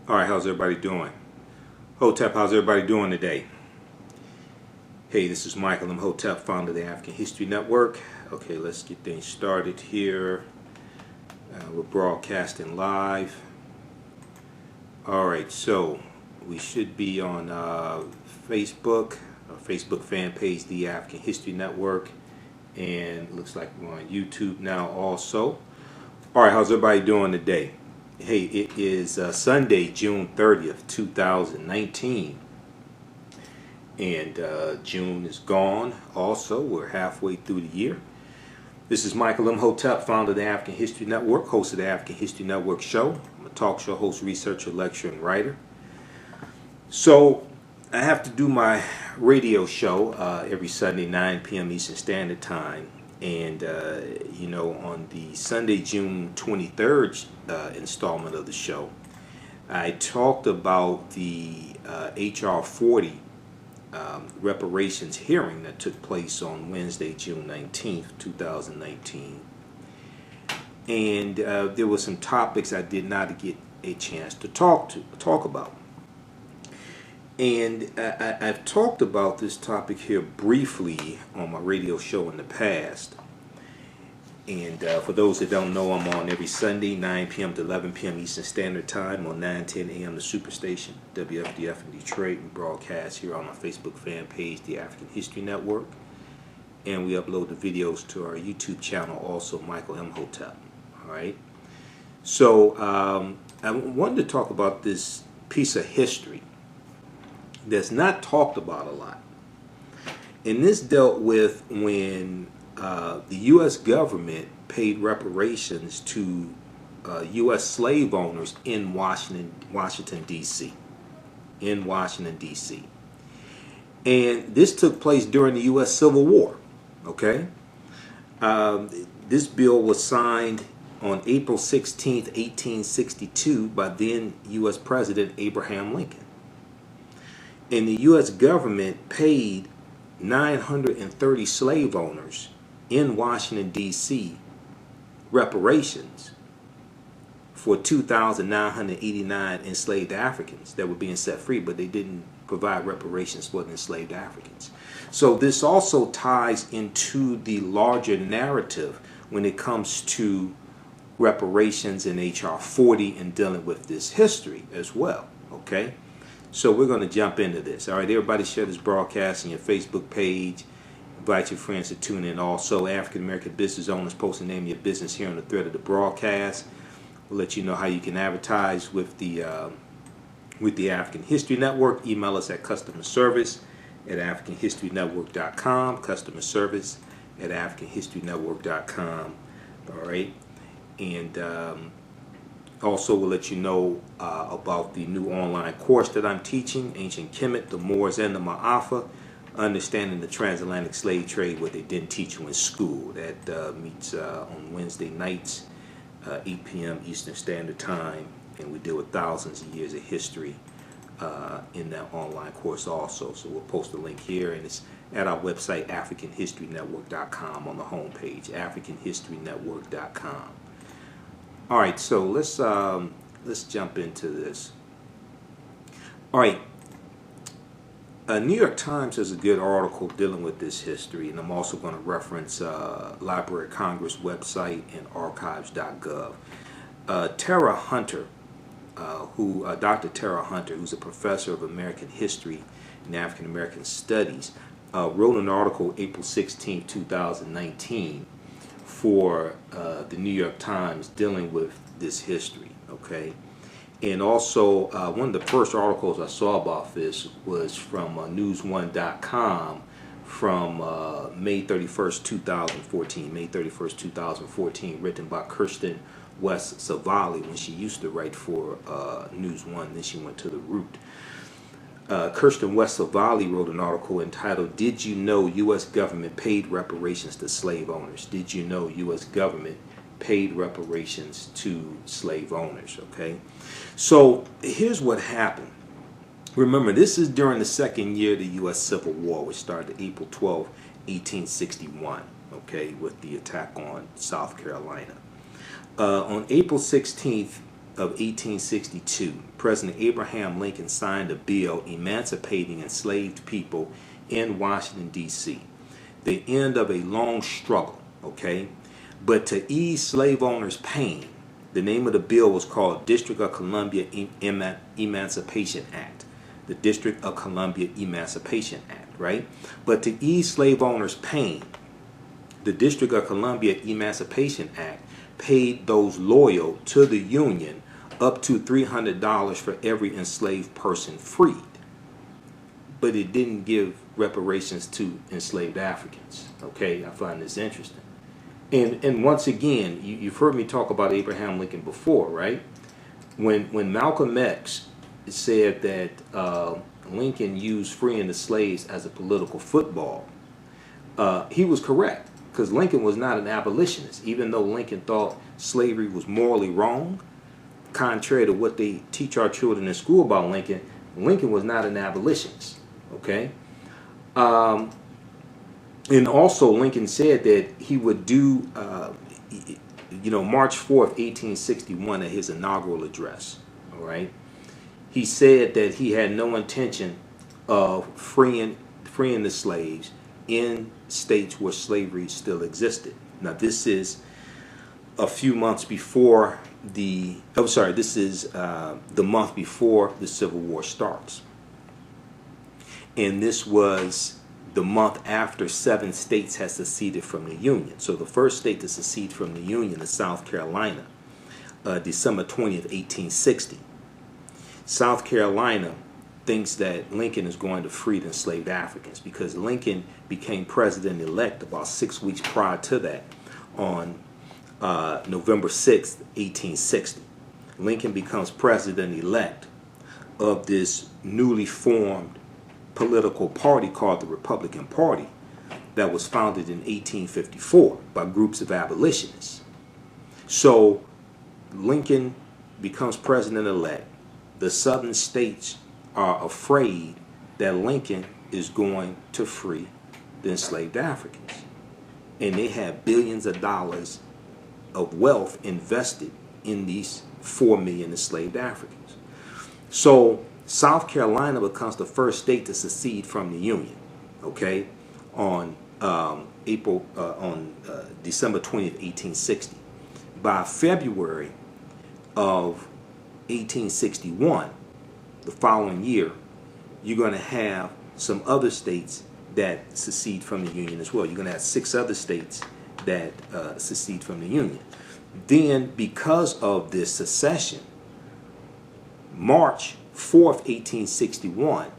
Alright, how's everybody doing? Hotep, how's everybody doing today? Hey, this is Michael Imhotep, founder of the African History Network. Okay, let's get things started here. We're broadcasting live. Alright, so we should be on Facebook, our Facebook fan page, the African History Network, and looks like we're on YouTube now also. Alright, how's everybody doing today? Hey, it is Sunday, June 30th, 2019, and June is gone also. We're halfway through the year. This is Michael Imhotep, founder of the African History Network, host of the African History Network show. I'm a talk show host, researcher, lecturer, and writer. So I have to do my radio show every Sunday, 9 p.m. Eastern Standard Time. And, you know, on the Sunday, June 23rd installment of the show, I talked about the H.R. 40 reparations hearing that took place on Wednesday, June 19th, 2019. And there were some topics I did not get a chance to talk about. And I've talked about this topic here briefly on my radio show in the past. And for those that don't know, I'm on every Sunday, 9 p.m. to 11 p.m. Eastern Standard Time on 9:10 a.m. the Superstation, WFDF in Detroit. We broadcast here on my Facebook fan page, the African History Network. And we upload the videos to our YouTube channel, also Michael Imhotep. All right. So I wanted to talk about this piece of history that's not talked about a lot. And this dealt with when the U.S. government paid reparations to U.S. slave owners in Washington, D.C. In Washington, D.C. And this took place during the U.S. Civil War. Okay? This bill was signed on April 16th, 1862 by then U.S. President Abraham Lincoln. And the U.S. government paid 930 slave owners in Washington, D.C. reparations for 2,989 enslaved Africans that were being set free, but they didn't provide reparations for the enslaved Africans. So this also ties into the larger narrative when it comes to reparations in H.R. 40 and dealing with this history as well. Okay? So we're going to jump into this. All right, everybody share this broadcast on your Facebook page. Invite your friends to tune in. Also, African American business owners, post the name of your business here on the thread of the broadcast. We'll let you know how you can advertise with the African History Network. Email us at customer service at africanhistorynetwork.com. Customer service at africanhistorynetwork.com. All right, and also, we'll let you know about the new online course that I'm teaching, Ancient Kemet, the Moors, and the Maafa, Understanding the Transatlantic Slave Trade, what they didn't teach you in school. That meets on Wednesday nights, 8 p.m. Eastern Standard Time, and we deal with thousands of years of history in that online course also. So we'll post a link here, and it's at our website, africanhistorynetwork.com, on the home page, africanhistorynetwork.com. All right, so let's jump into this. All right, New York Times has a good article dealing with this history, and I'm also going to reference Library of Congress website and archives.gov. Tara Hunter, Dr. Tara Hunter, who's a professor of American history and African American studies, wrote an article April 16, 2019. For the New York Times dealing with this history, okay? And also, one of the first articles I saw about this was from newsone.com from May 31st, 2014. May 31st, 2014, written by Kirsten West Savali when she used to write for News One, then she went to The Root. Kirsten West Savali wrote an article entitled, Did You Know U.S. Government Paid Reparations to Slave Owners? Did you know U.S. Government paid reparations to slave owners? Okay, so here's what happened. Remember, this is during the second year of the U.S. Civil War, which started April 12, 1861, okay, with the attack on South Carolina. On April 16th, of 1862, President Abraham Lincoln signed a bill emancipating enslaved people in Washington, D.C. The end of a long struggle, okay? But to ease slave owners' pain, the name of the bill was called District of Columbia Emancipation Act. The District of Columbia Emancipation Act, right? But to ease slave owners' pain, the District of Columbia Emancipation Act paid those loyal to the Union up to $300 for every enslaved person freed. But it didn't give reparations to enslaved Africans. Okay, I find this interesting. And once again, you've heard me talk about Abraham Lincoln before, right? When Malcolm X said that Lincoln used freeing the slaves as a political football, he was correct, because Lincoln was not an abolitionist. Even though Lincoln thought slavery was morally wrong, contrary to what they teach our children in school about Lincoln, Lincoln was not an abolitionist. Okay? And also Lincoln said that he would do, March 4th, 1861 at his inaugural address. All right? He said that he had no intention of freeing the slaves in states where slavery still existed. Now this is a few months before the month before the Civil War starts. And this was the month after 7 states had seceded from the Union. So the first state to secede from the Union is South Carolina, December 20th, 1860. South Carolina thinks that Lincoln is going to free the enslaved Africans, because Lincoln became president-elect about 6 weeks prior to that on November 6th, 1860. Lincoln becomes president-elect of this newly formed political party called the Republican Party that was founded in 1854 by groups of abolitionists. So Lincoln becomes president-elect. The southern states are afraid that Lincoln is going to free the enslaved Africans. And they have billions of dollars of wealth invested in these 4 million enslaved Africans. So South Carolina becomes the first state to secede from the Union, okay, on December 20th, 1860. By February of 1861, the following year, you're going to have some other states that secede from the Union as well. You're going to have 6 other states that secede from the Union. Then, because of this secession, March 4th, 1861,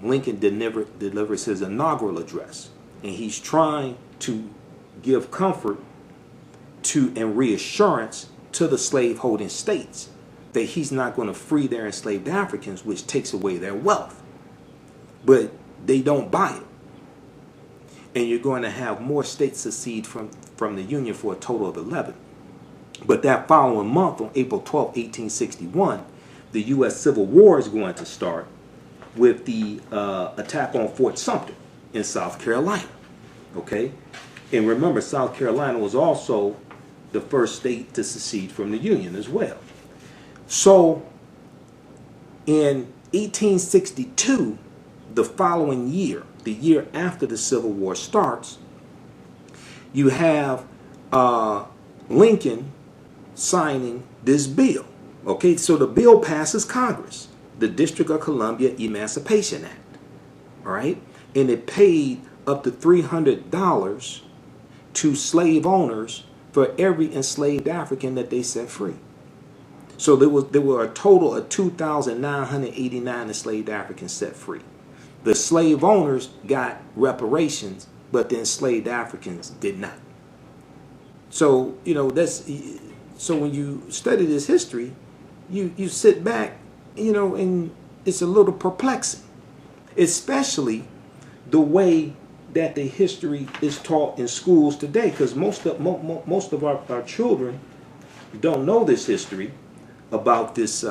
Lincoln delivers his inaugural address, and he's trying to give comfort to and reassurance to the slaveholding states that he's not going to free their enslaved Africans, which takes away their wealth. But they don't buy it. And you're going to have more states secede from the Union for a total of 11. But that following month, on April 12, 1861, the U.S. Civil War is going to start with the attack on Fort Sumter in South Carolina. Okay? And remember, South Carolina was also the first state to secede from the Union as well. So, in 1862, the following year, the year after the Civil War starts, you have Lincoln signing this bill. Okay, so the bill passes Congress, the District of Columbia Emancipation Act. All right, and it paid up to $300 to slave owners for every enslaved African that they set free. So there were a total of 2,989 enslaved Africans set free. The slave owners got reparations, but the enslaved Africans did not. So, so when you study this history, you sit back, and it's a little perplexing, especially the way that the history is taught in schools today, because most of our children don't know this history about this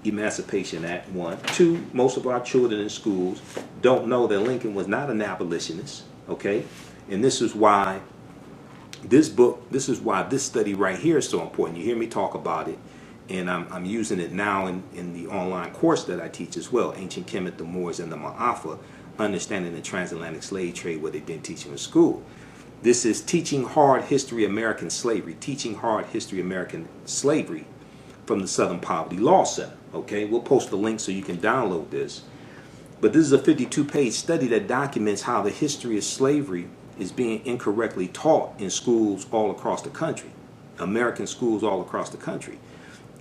Emancipation Act, 1. 2, most of our children in schools don't know that Lincoln was not an abolitionist, okay? And this is why this study right here is so important. You hear me talk about it, and I'm using it now in the online course that I teach as well, Ancient Kemet, the Moors, and the Maafa, Understanding the Transatlantic Slave Trade, what they didn't teach you in school. This is Teaching Hard History American Slavery, Teaching Hard History American Slavery from the Southern Poverty Law Center. Okay, we'll post the link so you can download this. But this is a 52-page study that documents how the history of slavery is being incorrectly taught in schools all across the country, American schools all across the country.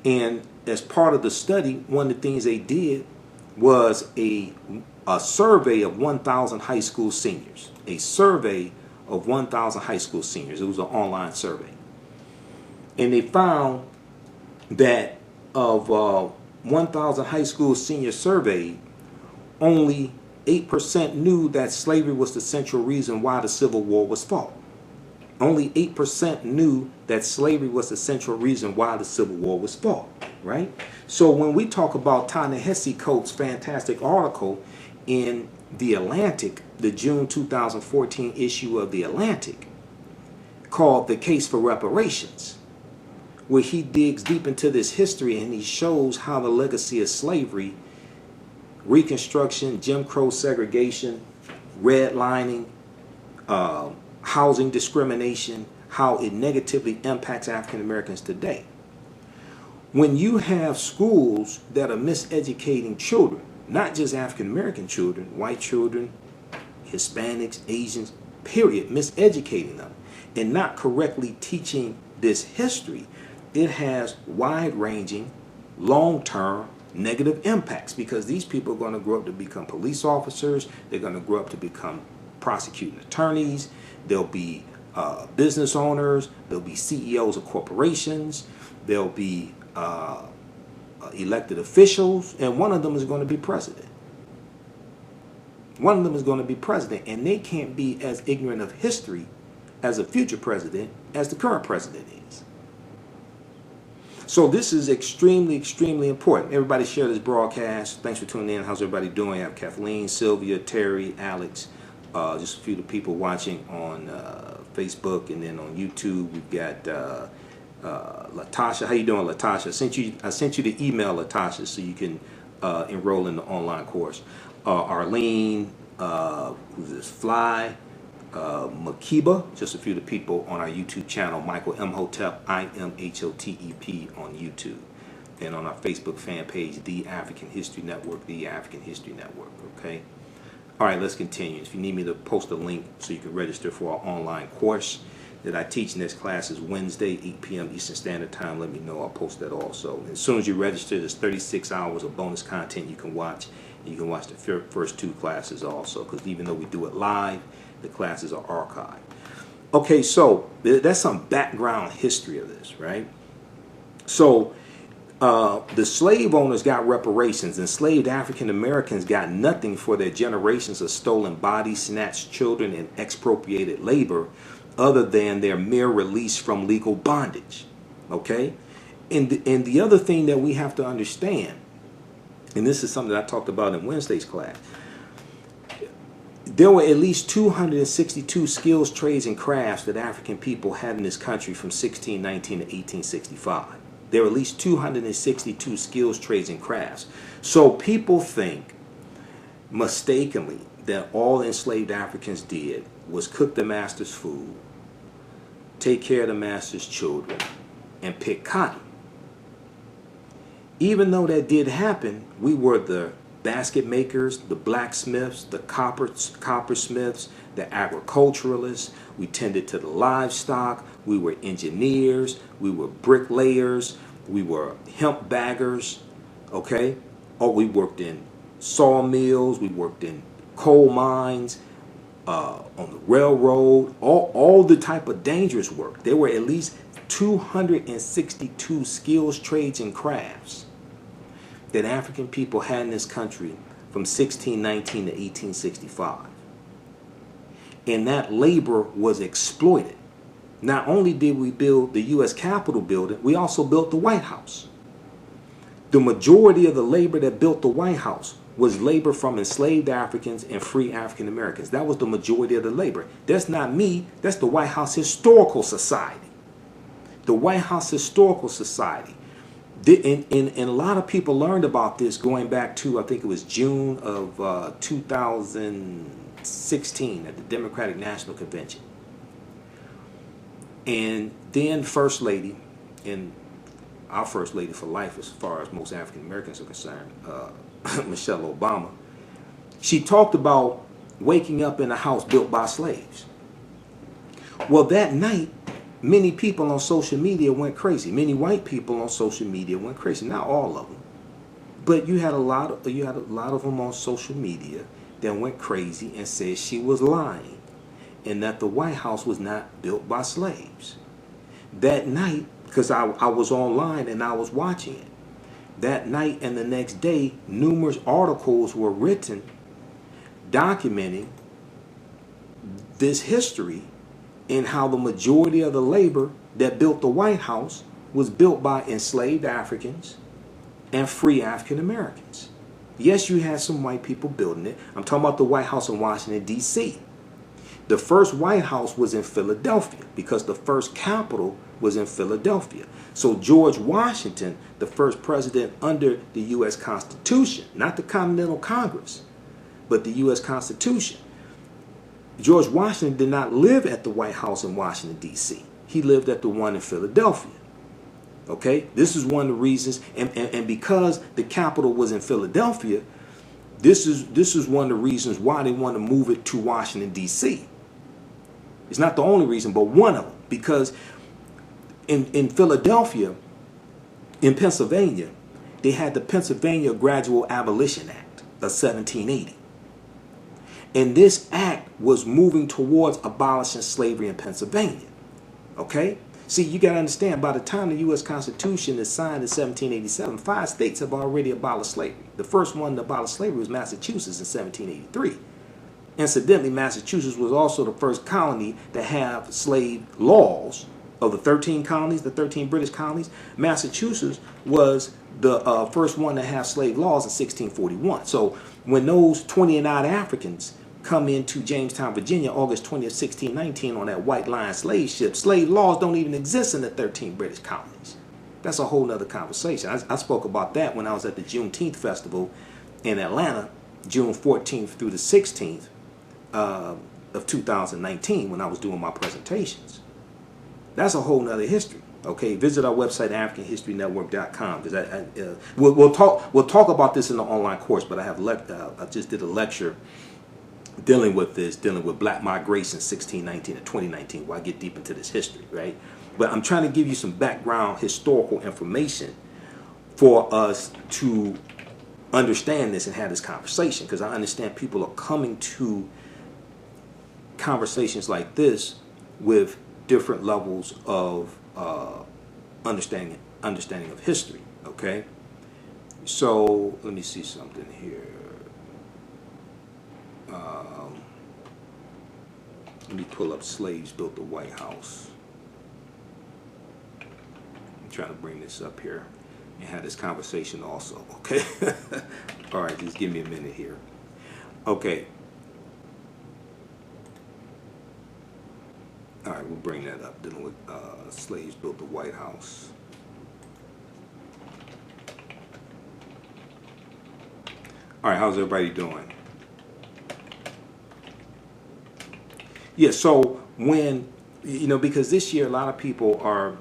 And as part of the study, one of the things they did was a survey of 1,000 high school seniors. A survey of 1,000 high school seniors. It was an online survey. And they found that of 1,000 high school seniors surveyed, only 8% knew that slavery was the central reason why the Civil War was fought. Only 8% knew that slavery was the central reason why the Civil War was fought, right? So when we talk about Ta-Nehisi Coates' fantastic article in The Atlantic, the June 2014 issue of The Atlantic, called The Case for Reparations, where he digs deep into this history and he shows how the legacy of slavery, Reconstruction, Jim Crow segregation, redlining, housing discrimination, how it negatively impacts African Americans today. When you have schools that are miseducating children, not just African American children, white children, Hispanics, Asians, period, miseducating them and not correctly teaching this history, it has wide-ranging, long-term negative impacts, because these people are going to grow up to become police officers. They're going to grow up to become prosecuting attorneys. They'll be business owners. They'll be CEOs of corporations. They'll be elected officials, and one of them is going to be president. One of them is going to be president, and they can't be as ignorant of history as a future president as the current president is. So this is extremely, extremely important. Everybody share this broadcast. Thanks for tuning in. How's everybody doing? I have Kathleen, Sylvia, Terry, Alex, just a few of the people watching on Facebook, and then on YouTube we've got Latasha. How you doing, Latasha? I sent you the email, Latasha, so you can enroll in the online course. Arlene, who's this? Fly, Makiba, just a few of the people on our YouTube channel. Michael Imhotep, Imhotep on YouTube, and on our Facebook fan page, The African History Network, The African History Network. Okay. All right, let's continue. If you need me to post a link so you can register for our online course that I teach, in this class is Wednesday, 8 p.m. Eastern Standard Time. Let me know. I'll post that also. As soon as you register, there's 36 hours of bonus content you can watch. And you can watch the first two classes also, because even though we do it live, the classes are archived. Okay, so that's some background history of this, right? So the slave owners got reparations. Enslaved African Americans got nothing for their generations of stolen bodies, snatched children, and expropriated labor, other than their mere release from legal bondage. Okay? And the other thing that we have to understand, and this is something that I talked about in Wednesday's class, there were at least 262 skills, trades, and crafts that African people had in this country from 1619 to 1865. There were at least 262 skills, trades, and crafts. So people think mistakenly that all enslaved Africans did was cook the master's food, take care of the master's children, and pick cotton. Even though that did happen, we were the basket makers, the blacksmiths, the coppersmiths, the agriculturalists. We tended to the livestock. We were engineers. We were bricklayers. We were hemp baggers. Okay? Or we worked in sawmills. We worked in coal mines, on the railroad, all the type of dangerous work. There were at least 262 skills, trades, and crafts that African people had in this country from 1619 to 1865. And that labor was exploited. Not only did we build the U.S. Capitol building, we also built the White House. The majority of the labor that built the White House was labor from enslaved Africans and free African Americans. That was the majority of the labor. That's not me, that's the White House Historical Society. The White House Historical Society And a lot of people learned about this going back to, I think it was June of 2016 at the Democratic National Convention. And then First Lady, and our First Lady for life as far as most African Americans are concerned, Michelle Obama, she talked about waking up in a house built by slaves. Well, that night, many people on social media went crazy. Many white people on social media went crazy. Not all of them, but you had a lot of them on social media that went crazy and said she was lying, and that the White House was not built by slaves. That night, because I was online and I was watching it, that night and the next day, numerous articles were written documenting this history and how the majority of the labor that built the White House was built by enslaved Africans and free African Americans. Yes, you had some white people building it. I'm talking about the White House in Washington, D.C. The first White House was in Philadelphia because the first Capitol was in Philadelphia. So George Washington, the first president under the U.S. Constitution, not the Continental Congress, but the U.S. Constitution, George Washington did not live at the White House in Washington, D.C. He lived at the one in Philadelphia. Okay? This is one of the reasons, and because the Capitol was in Philadelphia, this is one of the reasons why they want to move it to Washington, D.C. It's not the only reason, but one of them. Because in Philadelphia, in Pennsylvania, they had the Pennsylvania Gradual Abolition Act of 1780. And this act was moving towards abolishing slavery in Pennsylvania. Okay? See, you got to understand, by the time the U.S. Constitution is signed in 1787, 5 states have already abolished slavery. The first one to abolish slavery was Massachusetts in 1783. Incidentally, Massachusetts was also the first colony to have slave laws. Of the 13 colonies, the 13 British colonies, Massachusetts was the first one to have slave laws in 1641. So when those 20 and odd Africans come into Jamestown, Virginia, August 20th, 1619 on that White Line slave ship, slave laws don't even exist in the 13 British colonies. That's a whole nother conversation. I spoke about that when I was at the Juneteenth Festival in Atlanta, June 14th through the 16th of 2019 when I was doing my presentations. That's a whole nother history. Okay, visit our website, AfricanHistoryNetwork.com, because we'll talk about this in the online course. But I just did a lecture dealing with Black migration 1619 to 2019, where I get deep into this history, right? But I'm trying to give you some background historical information for us to understand this and have this conversation, because I understand people are coming to conversations like this with different levels of understanding of history. Okay, so let me see something here. Let me pull up slaves built the White House. I'm trying to bring this up here and have this conversation also. Okay. All right, just give me a minute here. Okay. All right, we'll bring that up, dealing with slaves built the White House. All right, how's everybody doing? Yeah, so when, because this year a lot of people are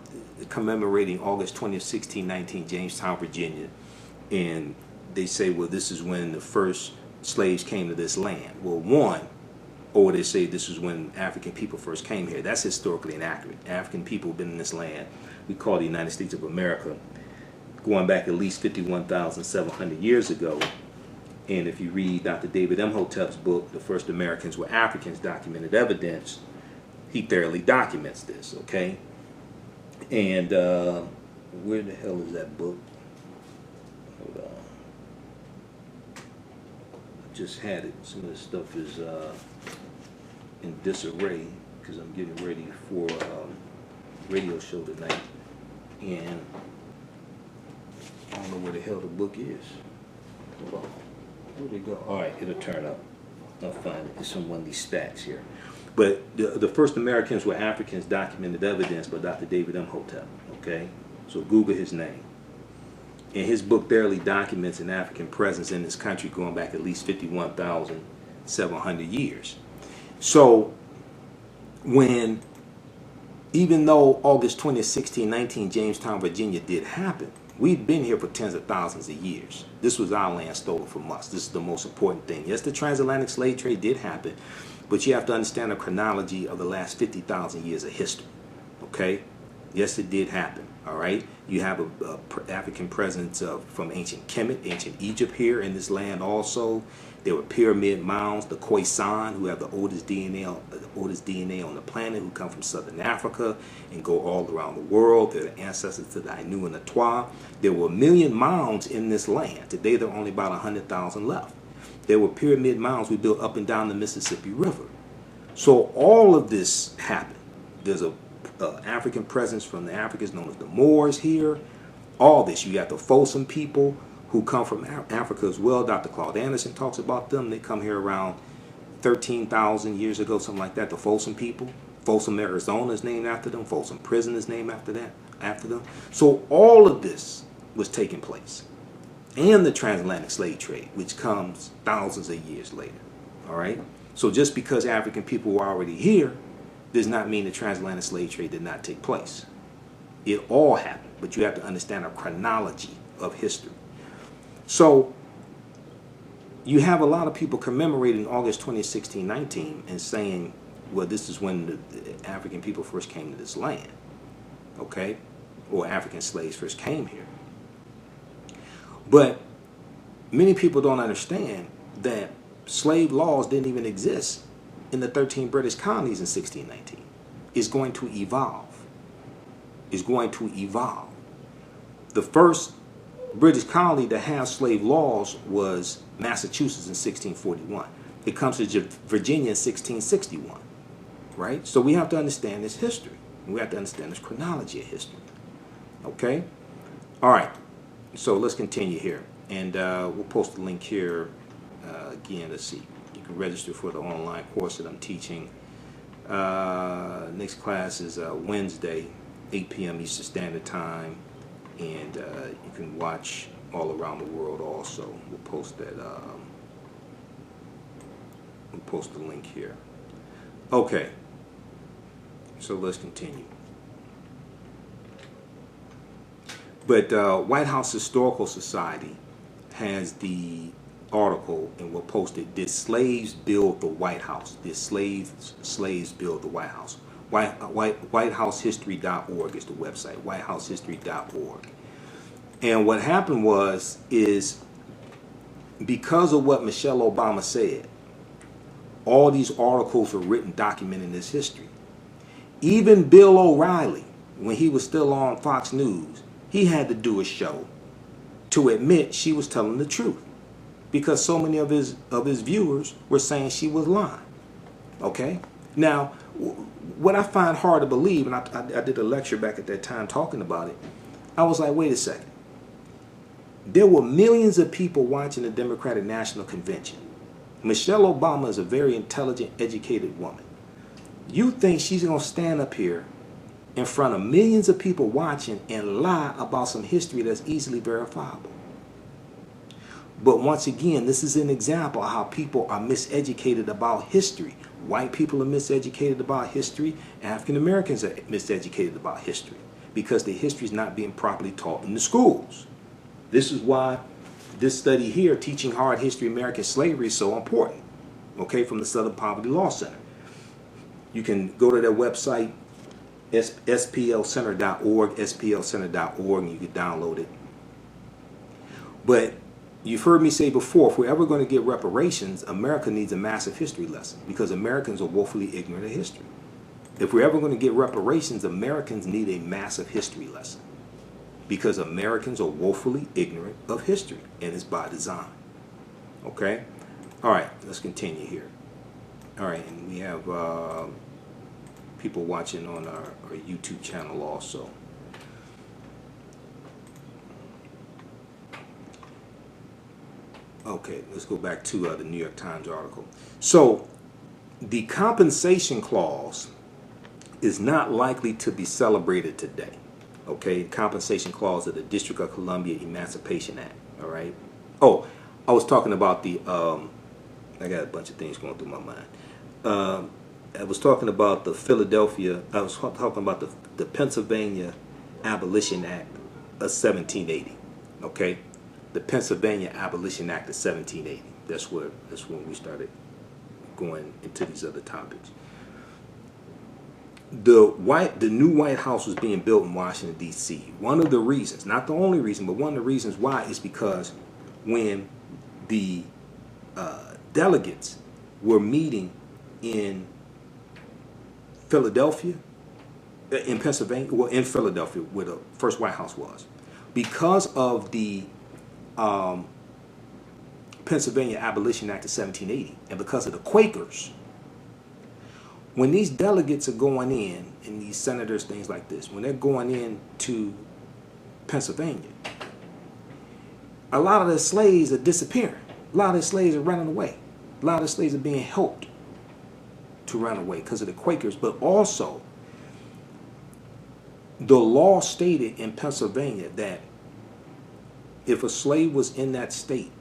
commemorating August 20th, 1619, Jamestown, Virginia, and they say, well, this is when the first slaves came to this land. Well, or they say this is when African people first came here. That's historically inaccurate. African people have been in this land we call the United States of America, going back at least 51,700 years ago. And if you read Dr. David Imhotep's book, The First Americans Were Africans, Documented Evidence, he thoroughly documents this, okay? And where the hell is that book? Hold on. I just had it. Some of this stuff is in disarray because I'm getting ready for a radio show tonight. And I don't know where the hell the book is. Hold on. Where'd it go? All right, it'll turn up. I'll find it. It's on one of these stacks here. But the first Americans were Africans, documented evidence by Dr. David Imhotep. Okay, so Google his name. And his book barely documents an African presence in this country going back at least 51,700 years. So when, even though August 20th, 1619, Jamestown, Virginia did happen, we'd been here for tens of thousands of years. This was our land stolen from us. This is the most important thing. Yes, the transatlantic slave trade did happen, but you have to understand the chronology of the last 50,000 years of history. Okay? Yes, it did happen. All right? You have a African presence from ancient Kemet, ancient Egypt here in this land also. There were pyramid mounds, the Khoisan, who have the oldest DNA on the planet, who come from southern Africa and go all around the world. They're the ancestors to the Ainu and the Twa. There were 1 million mounds in this land. Today there are only about 100,000 left. There were pyramid mounds we built up and down the Mississippi River. So all of this happened. There's a African presence from the Africans known as the Moors here. All this. You got the Folsom people who come from Africa as well. Dr. Claude Anderson talks about them. They come here around 13,000 years ago, something like that. The Folsom people. Folsom, Arizona is named after them. Folsom Prison is named after them. So all of this was taking place. And the transatlantic slave trade, which comes thousands of years later. All right? So just because African people were already here does not mean the transatlantic slave trade did not take place. It all happened, but you have to understand a chronology of history. So you have a lot of people commemorating August 20, 1619 and saying, well, this is when the African people first came to this land, okay? Or African slaves first came here. But many people don't understand that slave laws didn't even exist in the 13 British colonies in 1619. It's going to evolve. It's going to evolve. The first British colony to have slave laws was Massachusetts in 1641. It comes to Virginia in 1661, right? So we have to understand this history. We have to understand this chronology of history, okay? All right, so let's continue here. And we'll post the link here again. Let's see. You can register for the online course that I'm teaching. Next class is Wednesday, 8 p.m. Eastern Standard Time. And you can watch all around the world also. We'll post that. We'll post the link here. Okay. So let's continue. But White House Historical Society has the article, and we'll post it. Did slaves build the White House? Did slaves build the White House? WhiteHouseHistory.org is the website. WhiteHouseHistory.org. And what happened is because of what Michelle Obama said, all these articles were written documenting this history. Even Bill O'Reilly, when he was still on Fox News, he had to do a show to admit she was telling the truth, because so many of his viewers were saying she was lying. Okay? Now, what I find hard to believe, and I did a lecture back at that time talking about it, I was like, wait a second. There were millions of people watching the Democratic National Convention. Michelle Obama is a very intelligent, educated woman. You think she's going to stand up here in front of millions of people watching and lie about some history that's easily verifiable? But once again, this is an example of how people are miseducated about history. White people are miseducated about history. African Americans are miseducated about history because the history is not being properly taught in the schools. This is why this study here, Teaching Hard History of American Slavery, is so important, okay, from the Southern Poverty Law Center. You can go to their website, splcenter.org, splcenter.org, and you can download it. But you've heard me say before, if we're ever going to get reparations, America needs a massive history lesson because Americans are woefully ignorant of history. If we're ever going to get reparations, Americans need a massive history lesson because Americans are woefully ignorant of history, and it's by design. Okay? All right, let's continue here. All right, and we have people watching on our YouTube channel also. Okay, let's go back to the New York Times article. So, the compensation clause is not likely to be celebrated today. Okay, compensation clause of the District of Columbia Emancipation Act. All right. Oh, I was talking about the. I got a bunch of things going through my mind. I was talking about the Philadelphia. I was talking about the Pennsylvania Abolition Act of 1780. Okay, the Pennsylvania Abolition Act of 1780. That's when we started going into these other topics. The new White House was being built in Washington, D.C. One of the reasons, not the only reason, but one of the reasons why is because when the delegates were meeting in Philadelphia, in Pennsylvania, well, in Philadelphia, where the first White House was, because of the Pennsylvania Abolition Act of 1780, and because of the Quakers, when these delegates are going in, and these senators, things like this, when they're going in to Pennsylvania, a lot of the slaves are disappearing. A lot of the slaves are running away. A lot of the slaves are being helped to run away because of the Quakers. But also, the law stated in Pennsylvania that if a slave was in that state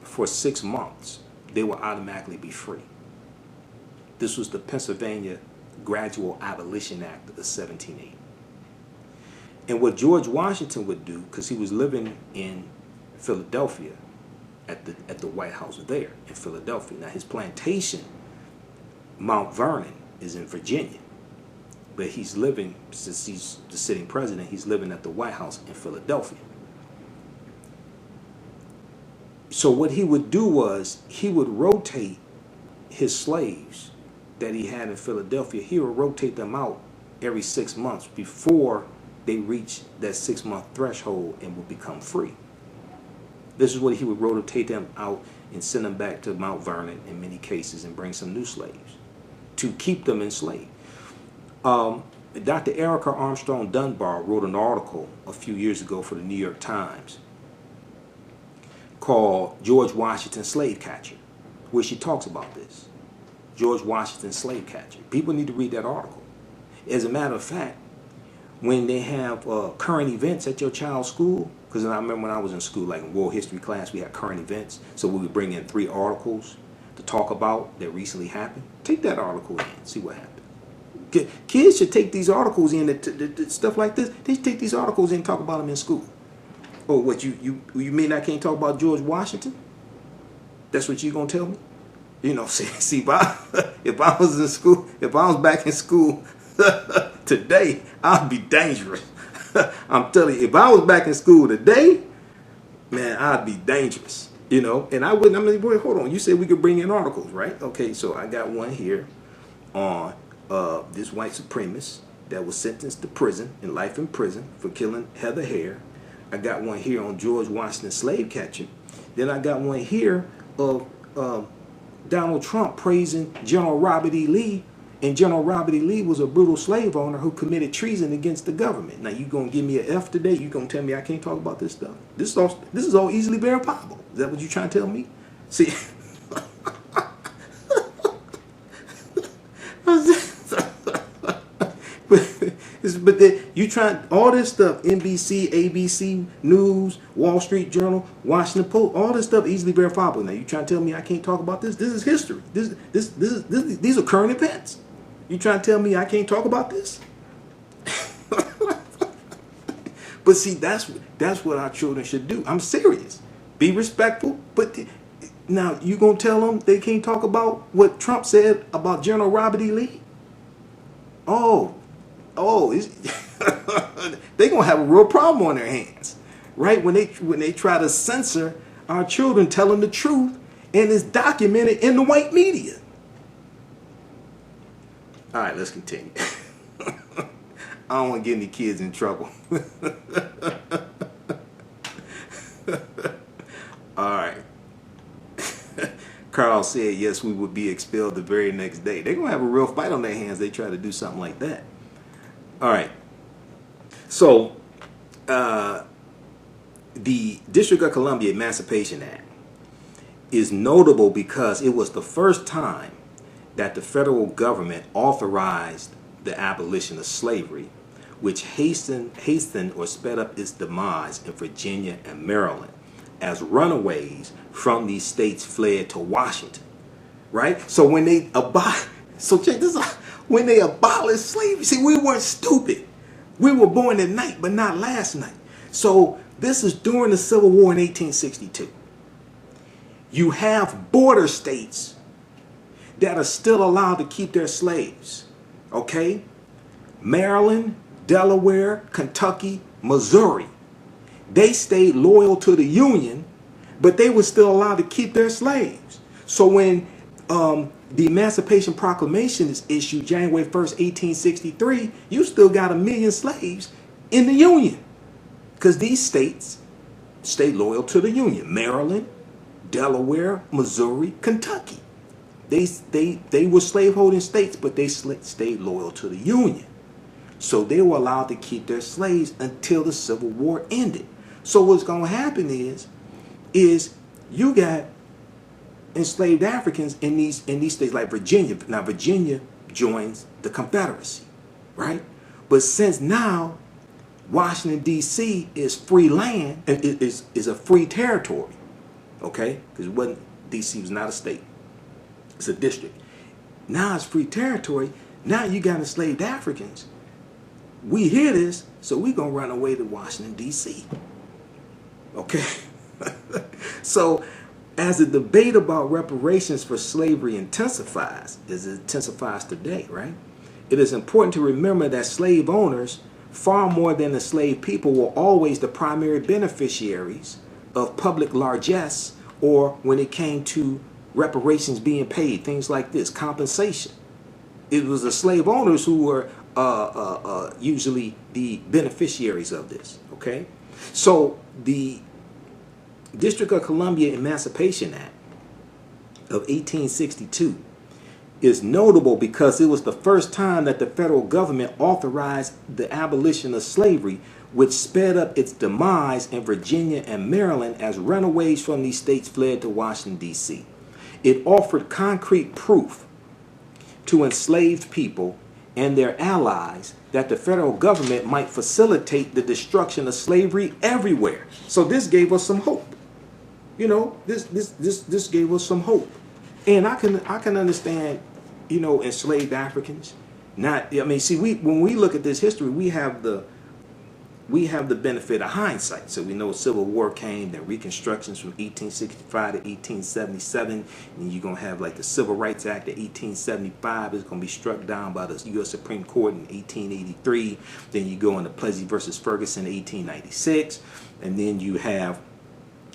for 6 months, they would automatically be free. This was the Pennsylvania Gradual Abolition Act of 1780. And what George Washington would do, because he was living in Philadelphia at the White House there in Philadelphia. Now his plantation, Mount Vernon, is in Virginia. But he's living, since he's the sitting president, he's living at the White House in Philadelphia. So what he would do was he would rotate his slaves that he had in Philadelphia. He would rotate them out every 6 months before they reach that 6-month threshold and would become free. This is what he would rotate them out and send them back to Mount Vernon in many cases and bring some new slaves to keep them enslaved. Dr. Erica Armstrong Dunbar wrote an article a few years ago for the New York Times called George Washington Slave Catcher, where she talks about this. George Washington Slave Catcher. People need to read that article. As a matter of fact, when they have current events at your child's school, because I remember when I was in school, like in world history class, we had current events, so we would bring in 3 articles to talk about that recently happened. Take that article in, see what happened. Kids should take these articles in, stuff like this. They should take these articles in and talk about them in school. Oh, what, you mean I can't talk about George Washington? That's what you gonna tell me? You know, see, if I was in school, if I was back in school today, I'd be dangerous. I'm telling you, if I was back in school today, man, I'd be dangerous. You know, and I wouldn't. I mean, boy, hold on. You said we could bring in articles, right? Okay, so I got one here on this white supremacist that was sentenced to prison and life in prison for killing Heather Hare. I got one here on George Washington slave catcher. Then I got one here of Donald Trump praising General Robert E. Lee, and General Robert E. Lee was a brutal slave owner who committed treason against the government. Now you gonna give me an F today? You gonna tell me I can't talk about this stuff? This is all easily verifiable. Is that what you trying to tell me? See, but you trying all this stuff, NBC, ABC News, Wall Street Journal, Washington Post, all this stuff easily verifiable. Now you trying to tell me I can't talk about this? This is history. These are current events. You trying to tell me I can't talk about this? But see, that's what our children should do. I'm serious. Be respectful, but now you gonna tell them they can't talk about what Trump said about General Robert E. Lee? Oh, they're gonna have a real problem on their hands, right? When they try to censor our children telling the truth, and it's documented in the white media. All right, let's continue. I don't want to get any kids in trouble. All right. Carl said, yes, we would be expelled the very next day. They're going to have a real fight on their hands. They try to do something like that. All right. So, the District of Columbia Emancipation Act is notable because it was the first time that the federal government authorized the abolition of slavery which hastened or sped up its demise in Virginia and Maryland as runaways from these states fled to Washington. Right? So when they check this out. When they abolished slavery, see, we weren't stupid. We were born at night, but not last night. So this is during the Civil War in 1862. You have border states that are still allowed to keep their slaves. Okay? Maryland, Delaware, Kentucky, Missouri. They stayed loyal to the Union, but they were still allowed to keep their slaves. So when the Emancipation Proclamation is issued January 1st, 1863, you still got 1 million slaves in the Union. Because these states stayed loyal to the Union. Maryland, Delaware, Missouri, Kentucky. They were slaveholding states, but they stayed loyal to the Union. So they were allowed to keep their slaves until the Civil War ended. So what's going to happen is you got enslaved Africans in these states like Virginia. Now Virginia joins the Confederacy, right? But since now Washington D.C. is free land, and is a free territory, okay? Because D.C. was not a state; it's a district. Now it's free territory. Now you got enslaved Africans. We hear this, so we're gonna run away to Washington D.C. Okay, so. As the debate about reparations for slavery intensifies, as it intensifies today, right? It is important to remember that slave owners, far more than the slave people, were always the primary beneficiaries of public largesse, or when it came to reparations being paid, things like this, compensation. It was the slave owners who were usually the beneficiaries of this, okay? So the District of Columbia Emancipation Act of 1862 is notable because it was the first time that the federal government authorized the abolition of slavery, which sped up its demise in Virginia and Maryland as runaways from these states fled to Washington, D.C. It offered concrete proof to enslaved people and their allies that the federal government might facilitate the destruction of slavery everywhere. So this gave us some hope. You know, this gave us some hope, and I can understand, you know, enslaved Africans. When we look at this history, we have the benefit of hindsight. So we know Civil War came, then Reconstructions from 1865 to 1877, and you're gonna have like the Civil Rights Act of 1875 is gonna be struck down by the U.S. Supreme Court in 1883. Then you go into Plessy versus Ferguson, 1896, and then you have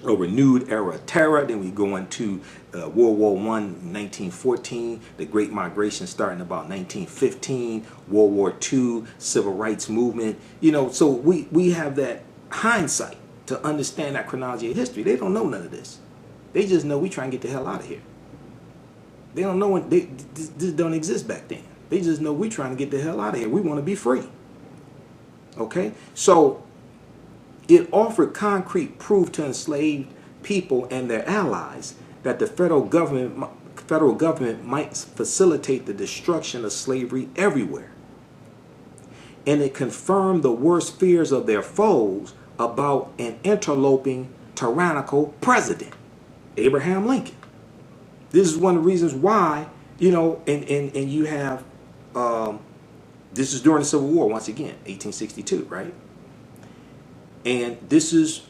a renewed era of terror. Then we go into World War I, 1914, the Great Migration starting about 1915, World War II, Civil Rights Movement. You know, so we have that hindsight to understand that chronology of history. They don't know none of this. They just know we try and get the hell out of here. They don't know this don't exist back then. They just know we trying to get the hell out of here. We want to be free. Okay, so it offered concrete proof to enslaved people and their allies that the federal government might facilitate the destruction of slavery everywhere. And it confirmed the worst fears of their foes about an interloping, tyrannical president, Abraham Lincoln. This is one of the reasons why, you know, and you have, this is during the Civil War, once again, 1862, right? And this is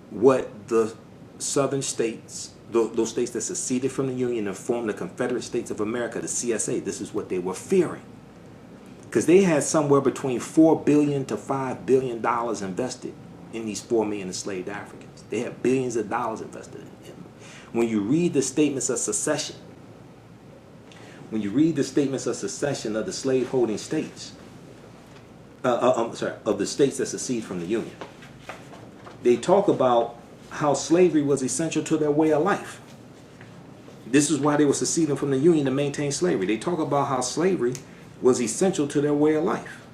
what the southern states, those states that seceded from the Union and formed the Confederate States of America, the CSA, this is what they were fearing. Because they had somewhere between $4 billion to $5 billion invested in these 4 million enslaved Africans. They had billions of dollars invested in them. When you read the statements of secession, of the slave-holding states, of the states that secede from the Union, they talk about how slavery was essential to their way of life. This is why they were seceding from the Union, to maintain slavery. They talk about how slavery was essential to their way of life,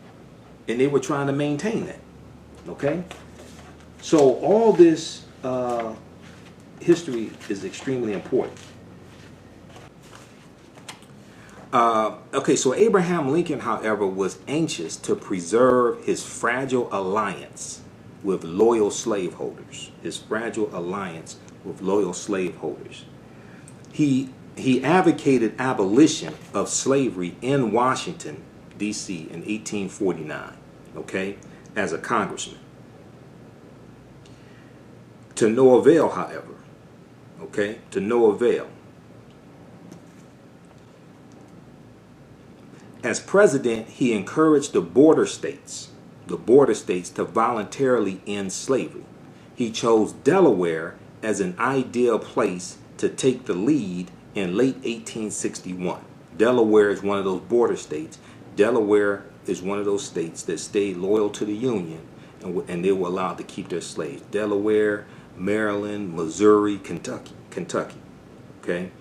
and they were trying to maintain that. Okay, so all this history is extremely important. Okay, so Abraham Lincoln, however, was anxious to preserve his fragile alliance with loyal slaveholders. His fragile alliance with loyal slaveholders. He advocated abolition of slavery in Washington, D.C. in 1849, okay, as a congressman. To no avail, however, okay, to no avail. As president, he encouraged the border states to voluntarily end slavery. He chose Delaware as an ideal place to take the lead in late 1861. Delaware is one of those border states. Delaware is one of those states that stayed loyal to the Union, and they were allowed to keep their slaves. Delaware, Maryland, Missouri, Kentucky. Okay?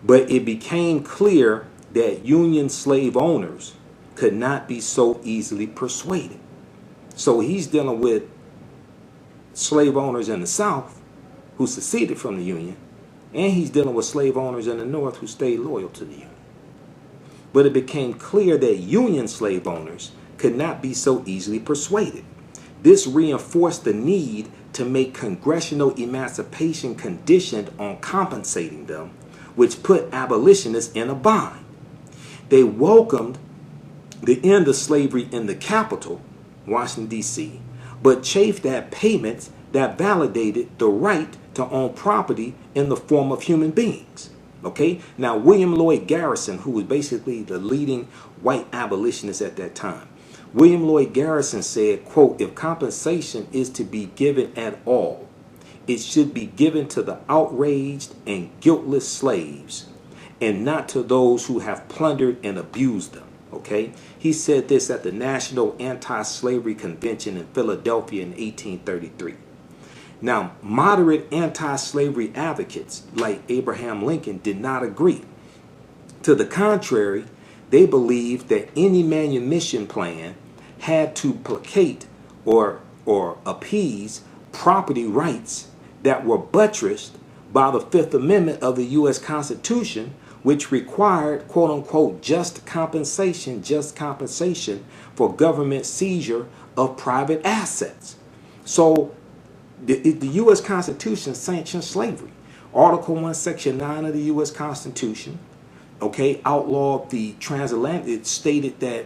But it became clear that Union slave owners could not be so easily persuaded. So he's dealing with slave owners in the South who seceded from the Union, and he's dealing with slave owners in the North who stayed loyal to the Union. But it became clear that Union slave owners could not be so easily persuaded. This reinforced the need to make congressional emancipation conditioned on compensating them, which put abolitionists in a bind. They welcomed the end of slavery in the capital, Washington, D.C., but chafed at payments that validated the right to own property in the form of human beings. Okay? Now, William Lloyd Garrison, who was basically the leading white abolitionist at that time, William Lloyd Garrison said, quote, "If compensation is to be given at all, it should be given to the outraged and guiltless slaves, and not to those who have plundered and abused them." Okay? He said this at the National Anti-Slavery Convention in Philadelphia in 1833. Now, moderate anti-slavery advocates like Abraham Lincoln did not agree. To the contrary, they believed that any manumission plan had to placate or appease property rights that were buttressed by the Fifth Amendment of the U.S. Constitution, which required, quote unquote, just compensation for government seizure of private assets. So the U.S. Constitution sanctions slavery. Article 1, Section 9 of the U.S. Constitution, okay, outlawed the transatlantic. It stated that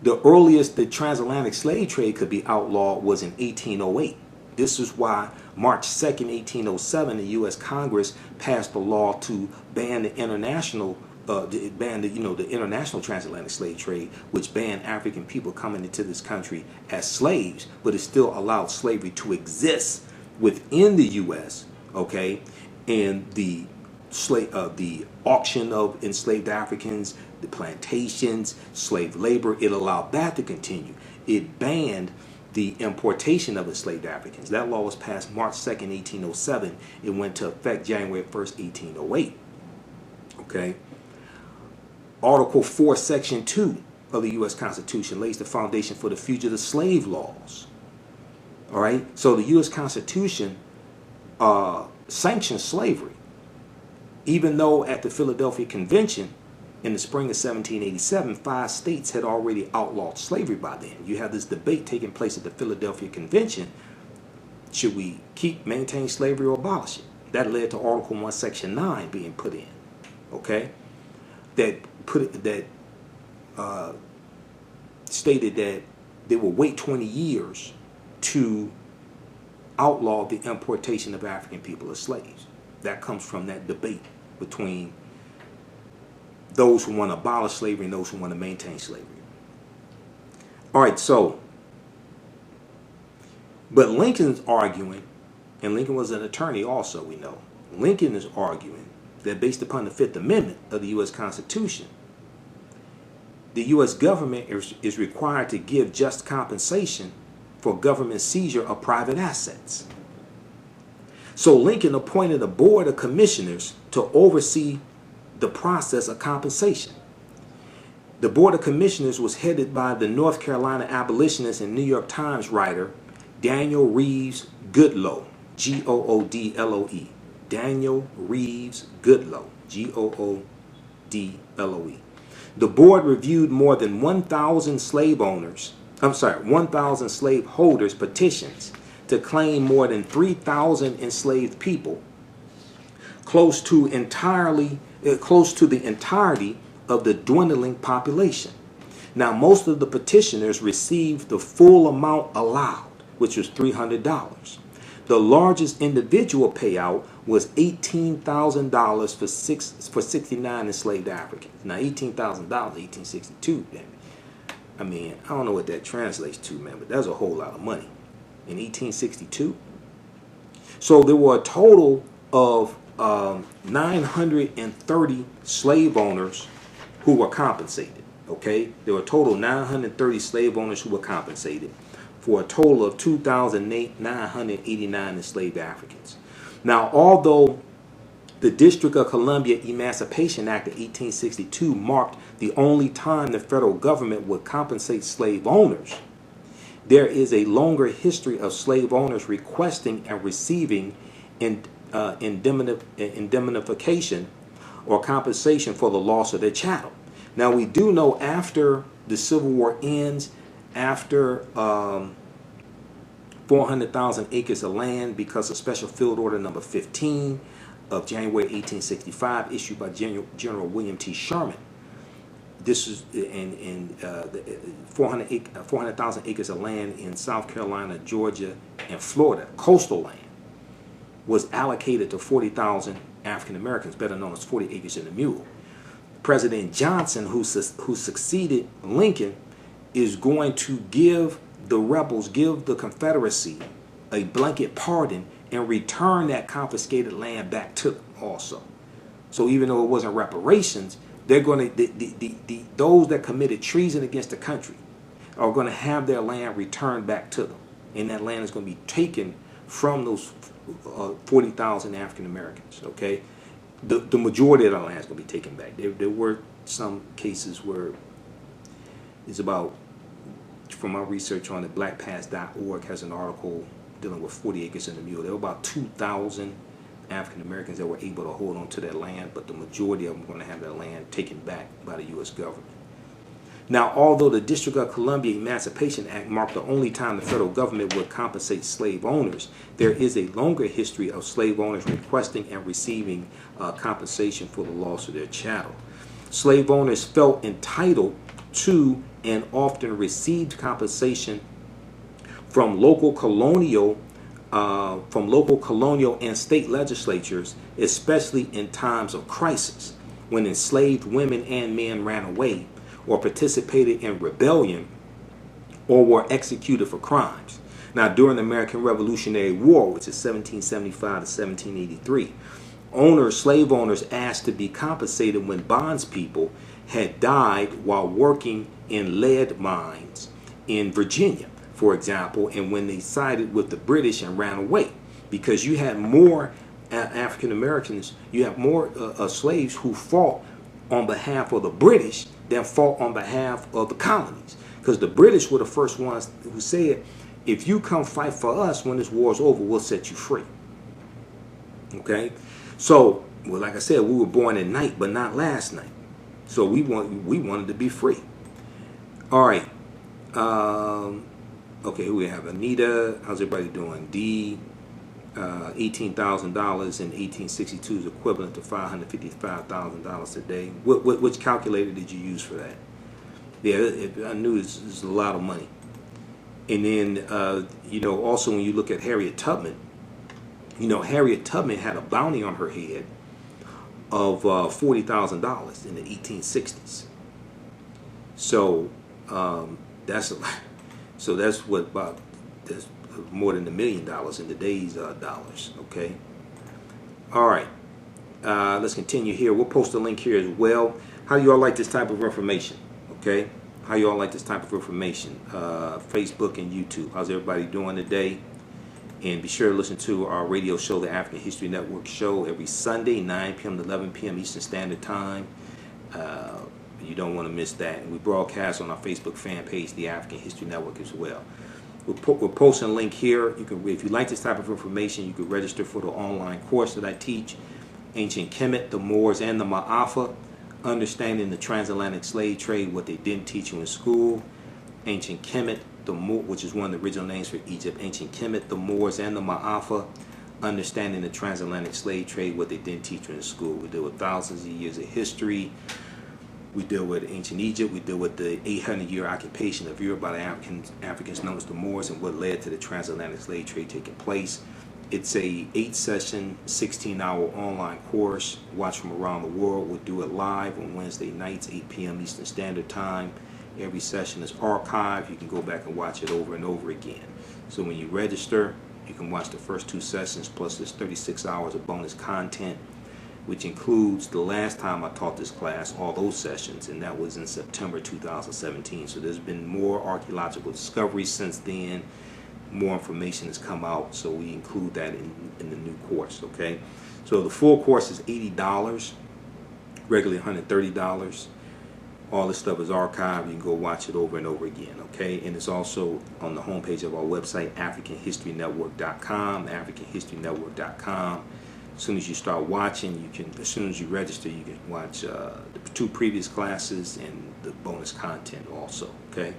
the earliest the transatlantic slave trade could be outlawed was in 1808. This is why March 2nd, 1807, the U.S. Congress passed a law to ban the international the international transatlantic slave trade, which banned African people coming into this country as slaves, but it still allowed slavery to exist within the U.S. Okay, and the auction of enslaved Africans, the plantations, slave labor, it allowed that to continue. It banned the importation of enslaved Africans. That law was passed March 2nd, 1807. It went into effect January 1st, 1808. Okay. Article 4, Section 2 of the U.S. Constitution lays the foundation for the fugitive slave laws. All right. So the U.S. Constitution sanctions slavery, even though at the Philadelphia Convention in the spring of 1787, 5 states had already outlawed slavery by then. You have this debate taking place at the Philadelphia Convention. Should we maintain slavery or abolish it? That led to Article 1, Section 9 being put in. Okay? That stated that they will wait 20 years to outlaw the importation of African people as slaves. That comes from that debate between those who want to abolish slavery and those who want to maintain slavery. All right, so, but Lincoln's arguing, and Lincoln was an attorney also, we know. Lincoln is arguing that based upon the Fifth Amendment of the U.S. Constitution, the U.S. government is required to give just compensation for government seizure of private assets. So Lincoln appointed a board of commissioners to oversee the process of compensation. The board of commissioners was headed by the North Carolina abolitionist and New York Times writer Daniel Reeves Goodloe, Goodloe. Daniel Reeves Goodloe, Goodloe. DLOE. The board reviewed more than 1,000 1,000 slaveholders' petitions to claim more than 3,000 enslaved people, close to the entirety of the dwindling population. Now, most of the petitioners received the full amount allowed, which was $300. The largest individual payout was $18,000 for 69 enslaved Africans. Now, $18,000, 1862, damn it. I mean, I don't know what that translates to, man, but that's a whole lot of money. In 1862? So there were a total of 930 slave owners who were compensated, okay? There were a total of 930 slave owners who were compensated for a total of 2,989 enslaved Africans. Now, although the District of Columbia Emancipation Act of 1862 marked the only time the federal government would compensate slave owners, there is a longer history of slave owners requesting and receiving indemnification or compensation for the loss of their chattel. Now, we do know after the Civil War ends, after 400,000 acres of land, because of Special Field Order number 15 of January 1865, issued by General William T. Sherman. This is in 400,000 acres of land in South Carolina, Georgia, and Florida, coastal land, was allocated to 40,000 African Americans, better known as 40 acres and a mule. President Johnson, who succeeded Lincoln, is going to give the rebels, give the Confederacy a blanket pardon and return that confiscated land back to them also. So even though it wasn't reparations, they're going to, those that committed treason against the country are going to have their land returned back to them. And that land is going to be taken from those 40,000 African Americans, okay? The majority of the land is going to be taken back. There were some cases where it's about, from my research on it, blackpast.org has an article dealing with 40 acres and a mule. There were about 2,000 African Americans that were able to hold on to that land, but the majority of them are going to have their land taken back by the U.S. government. Now, although the District of Columbia Emancipation Act marked the only time the federal government would compensate slave owners, there is a longer history of slave owners requesting and receiving compensation for the loss of their chattel. Slave owners felt entitled to and often received compensation from local colonial and state legislatures, especially in times of crisis, when enslaved women and men ran away or participated in rebellion or were executed for crimes. Now, during the American Revolutionary War, which is 1775 to 1783, slave owners asked to be compensated when bondspeople had died while working in lead mines in Virginia, for example, and when they sided with the British and ran away, because you had more African Americans, you have more slaves who fought on behalf of the British than fought on behalf of the colonies, because the British were the first ones who said, if you come fight for us when this war's over, we'll set you free. Okay, so, well, like I said, we were born at night, but not last night, so we wanted to be free. All right. Okay, here we have Anita. How's everybody doing? D. $18,000 in 1862 is equivalent to $555,000 today. Which calculator did you use for that? Yeah, I knew it's a lot of money. And then, also when you look at Harriet Tubman, Harriet Tubman had a bounty on her head of $40,000 in the 1860s. So that's more than $1 million in today's dollars. Okay. All right. Let's continue here. We'll post a link here as well. How do you all like this type of information? Okay. How you all like this type of information? Facebook and YouTube. How's everybody doing today? And be sure to listen to our radio show, the African History Network show, every Sunday, 9 p.m. to 11 p.m. Eastern Standard Time. You don't want to miss that. And we broadcast on our Facebook fan page, the African History Network, as well. We're posting a link here. You can, if you like this type of information, you can register for the online course that I teach, Ancient Kemet, the Moors, and the Maafa. Understanding the transatlantic slave trade, what they didn't teach you in school. Ancient Kemet, which is one of the original names for Egypt. Ancient Kemet, the Moors, and the Maafa. Understanding the transatlantic slave trade, what they didn't teach you in school. We deal with thousands of years of history. We deal with ancient Egypt. We deal with the 800-year occupation of Europe by the Africans known as the Moors, and what led to the transatlantic slave trade taking place. It's a 8-session, 16-hour online course. Watch from around the world. We'll do it live on Wednesday nights, 8 p.m. Eastern Standard Time. Every session is archived. You can go back and watch it over and over again. So when you register, you can watch the first 2 sessions, plus there's 36 hours of bonus content, which includes the last time I taught this class, all those sessions, and that was in September 2017. So there's been more archaeological discoveries since then. More information has come out, so we include that in the new course, okay? So the full course is $80, regularly $130. All this stuff is archived. You can go watch it over and over again, okay? And it's also on the homepage of our website, AfricanHistoryNetwork.com, AfricanHistoryNetwork.com. As soon as you start watching, you can, as soon as you register, you can watch the 2 previous classes and the bonus content also, okay?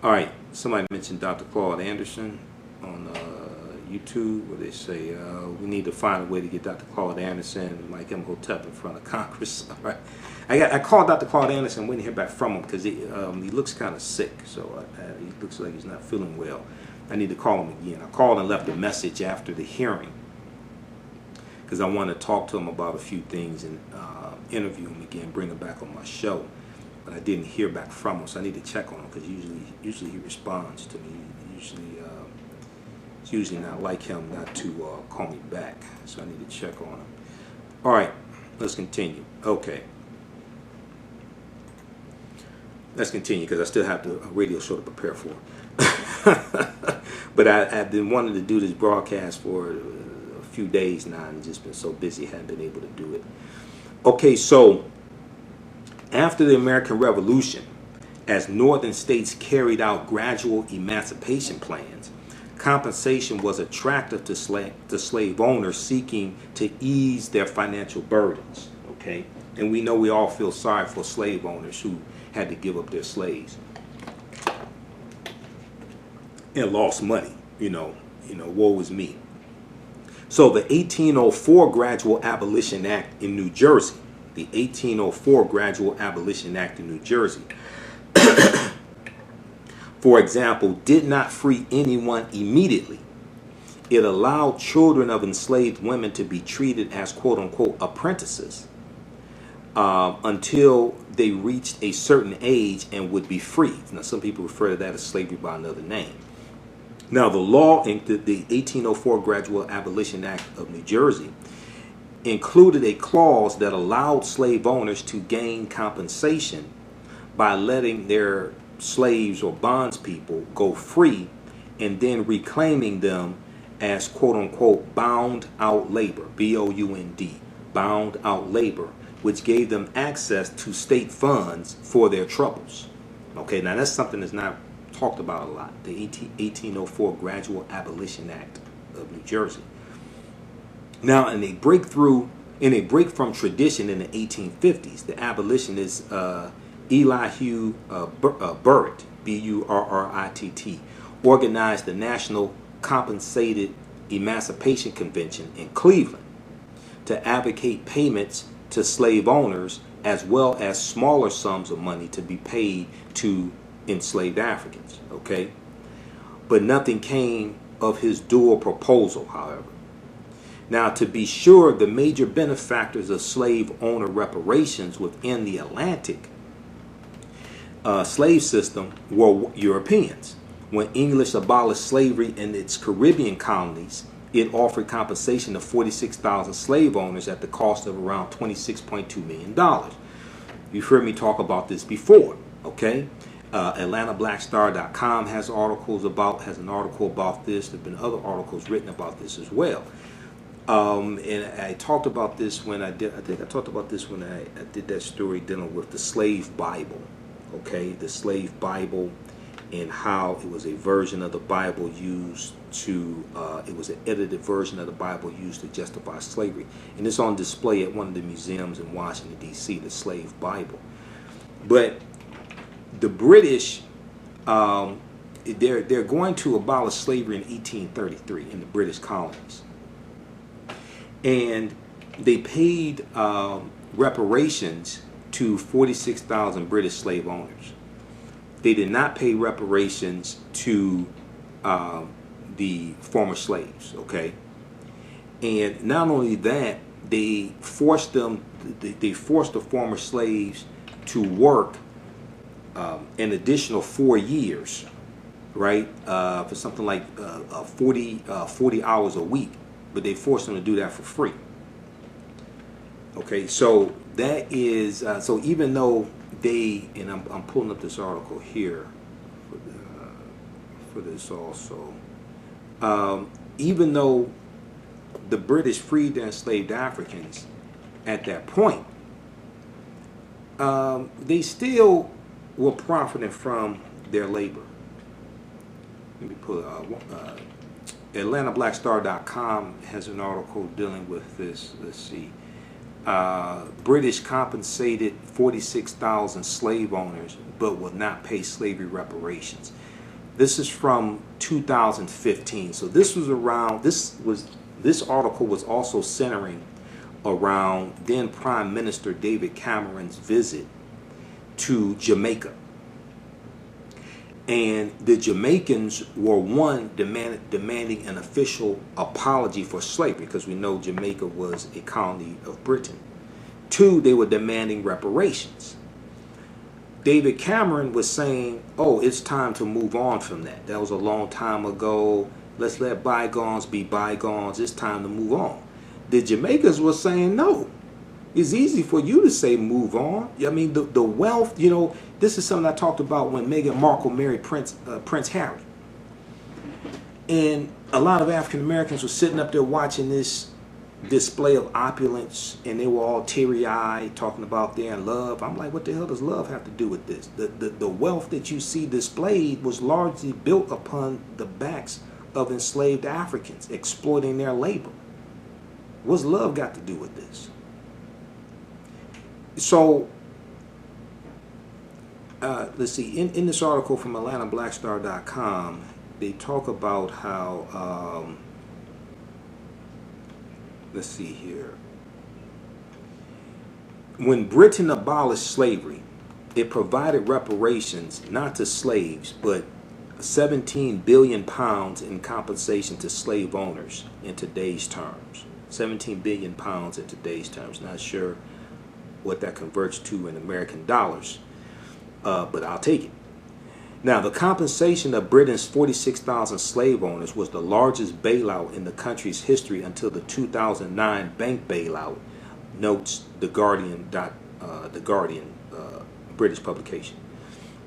All right, somebody mentioned Dr. Claude Anderson on YouTube, where they say we need to find a way to get Dr. Claude Anderson like Imhotep in front of Congress. All right, I called Dr. Claude Anderson, waiting to hear back from him because he looks kind of sick, so he looks like he's not feeling well. I need to call him again. I called and left a message after the hearing because I want to talk to him about a few things and interview him again, bring him back on my show. But I didn't hear back from him, so I need to check on him because usually he responds to me. It's usually not like him not to call me back, so I need to check on him. All right, let's continue. Okay, let's continue because I still have a radio show to prepare for. But I've been wanting to do this broadcast for a few days now, and just been so busy, haven't been able to do it. Okay, so after the American Revolution, as northern states carried out gradual emancipation plans, compensation was attractive to slave owners seeking to ease their financial burdens. Okay, and we know we all feel sorry for slave owners who had to give up their slaves and lost money. You know, woe is me. So the 1804 Gradual Abolition Act in New Jersey. The 1804 Gradual Abolition Act in New Jersey, for example, did not free anyone immediately. It allowed children of enslaved women to be treated as quote-unquote apprentices until they reached a certain age and would be freed. Now, some people refer to that as slavery by another name. Now, the law in the 1804 Gradual Abolition Act of New Jersey included a clause that allowed slave owners to gain compensation by letting their slaves or bondspeople go free and then reclaiming them as quote-unquote bound out labor, B-O-U-N-D, bound out labor, which gave them access to state funds for their troubles. Okay, now that's something that's not talked about a lot, the 1804 Gradual Abolition Act of New Jersey. Now, in a break from tradition in the 1850s, the abolitionists Elihu Burritt, B-U-R-R-I-T-T, organized the National Compensated Emancipation Convention in Cleveland to advocate payments to slave owners as well as smaller sums of money to be paid to enslaved Africans. Okay, but nothing came of his dual proposal, however. Now, to be sure, the major benefactors of slave owner reparations within the Atlantic slave system were Europeans. When English abolished slavery in its Caribbean colonies, it offered compensation to 46,000 slave owners at the cost of around $26.2 million. You've heard me talk about this before, okay? AtlantaBlackStar.com has an article about this. There have been other articles written about this as well. And I talked about this when I did that story dealing with the slave Bible. Okay, the slave Bible and how it was a version of the Bible used to, it was an edited version of the Bible used to justify slavery. And it's on display at one of the museums in Washington, D.C., the Slave Bible. But the British, they're going to abolish slavery in 1833 in the British colonies. And they paid reparations to 46,000 British slave owners. They did not pay reparations to the former slaves, okay? And not only that, they forced the former slaves to work an additional 4 years, right? For something like 40 hours a week, but they forced them to do that for free. Okay, so that is, so even though they, and I'm pulling up this article here for this also, even though the British freed their enslaved Africans at that point, they still were profiting from their labor. Let me put AtlantaBlackStar.com has an article dealing with this. Let's see. British compensated 46,000 slave owners but will not pay slavery reparations. This is from 2015. So this was around, this article was also centering around then Prime Minister David Cameron's visit to Jamaica. And the Jamaicans were, one, demanding an official apology for slavery, because we know Jamaica was a colony of Britain. Two, they were demanding reparations. David Cameron was saying, oh, it's time to move on from that. That was a long time ago. Let's let bygones be bygones. It's time to move on. The Jamaicans were saying, no. It's easy for you to say move on. I mean, the wealth, you know, this is something I talked about when Meghan Markle married Prince Harry. And a lot of African Americans were sitting up there watching this display of opulence, and they were all teary-eyed talking about their love. I'm like, what the hell does love have to do with this? The wealth that you see displayed was largely built upon the backs of enslaved Africans, exploiting their labor. What's love got to do with this? So, let's see, in this article from AtlantaBlackStar.com, they talk about how, let's see here, when Britain abolished slavery, it provided reparations not to slaves, but 17 billion pounds in compensation to slave owners in today's terms. 17 billion pounds in today's terms. Not sure what that converts to in American dollars, but I'll take it. Now, the compensation of Britain's 46,000 slave owners was the largest bailout in the country's history until the 2009 bank bailout, notes the Guardian, British publication.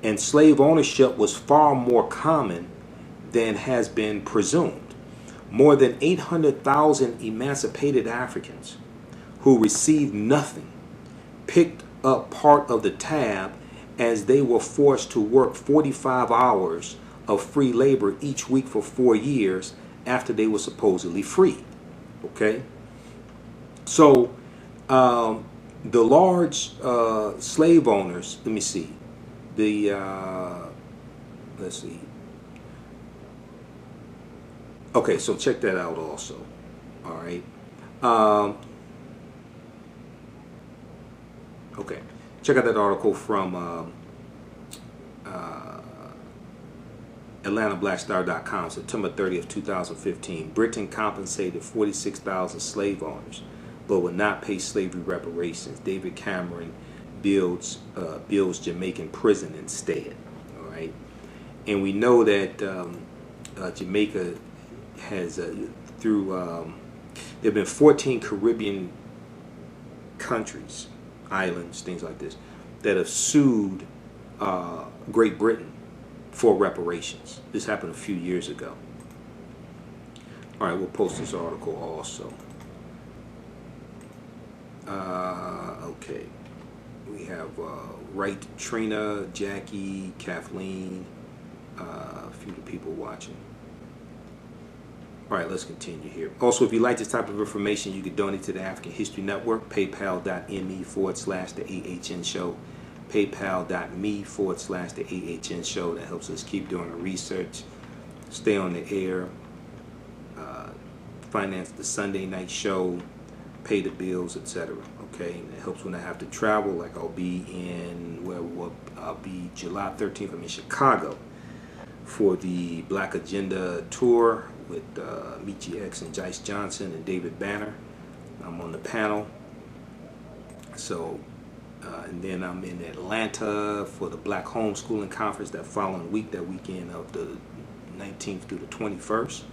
And slave ownership was far more common than has been presumed. More than 800,000 emancipated Africans who received nothing picked up part of the tab as they were forced to work 45 hours of free labor each week for 4 years after they were supposedly freed. Okay? So, the large slave owners, let me see, let's see. Okay, so check that out also. All right. Okay, check out that article from AtlantaBlackStar.com, September 30th, 2015. Britain compensated 46,000 slave owners, but would not pay slavery reparations. David Cameron builds Jamaican prison instead. All right, and we know that Jamaica has there have been 14 Caribbean countries, islands, things like this, that have sued Great Britain for reparations. This happened a few years ago. All right, we'll post this article also. Okay, we have Wright, Trina, Jackie, Kathleen, A few of the people watching. All right, let's continue here. Also, if you like this type of information, you can donate to the African History Network, paypal.me/the AHN show, paypal.me/the AHN show. That helps us keep doing the research, stay on the air, finance the Sunday night show, pay the bills, etc. Okay, and it helps when I have to travel. Like I'll be I'll be July 13th. I'm in Chicago for the Black Agenda tour with Michi X and Jice Johnson and David Banner. I'm on the panel. So, and then I'm in Atlanta for the Black Homeschooling Conference that following week, that weekend of the 19th through the 21st.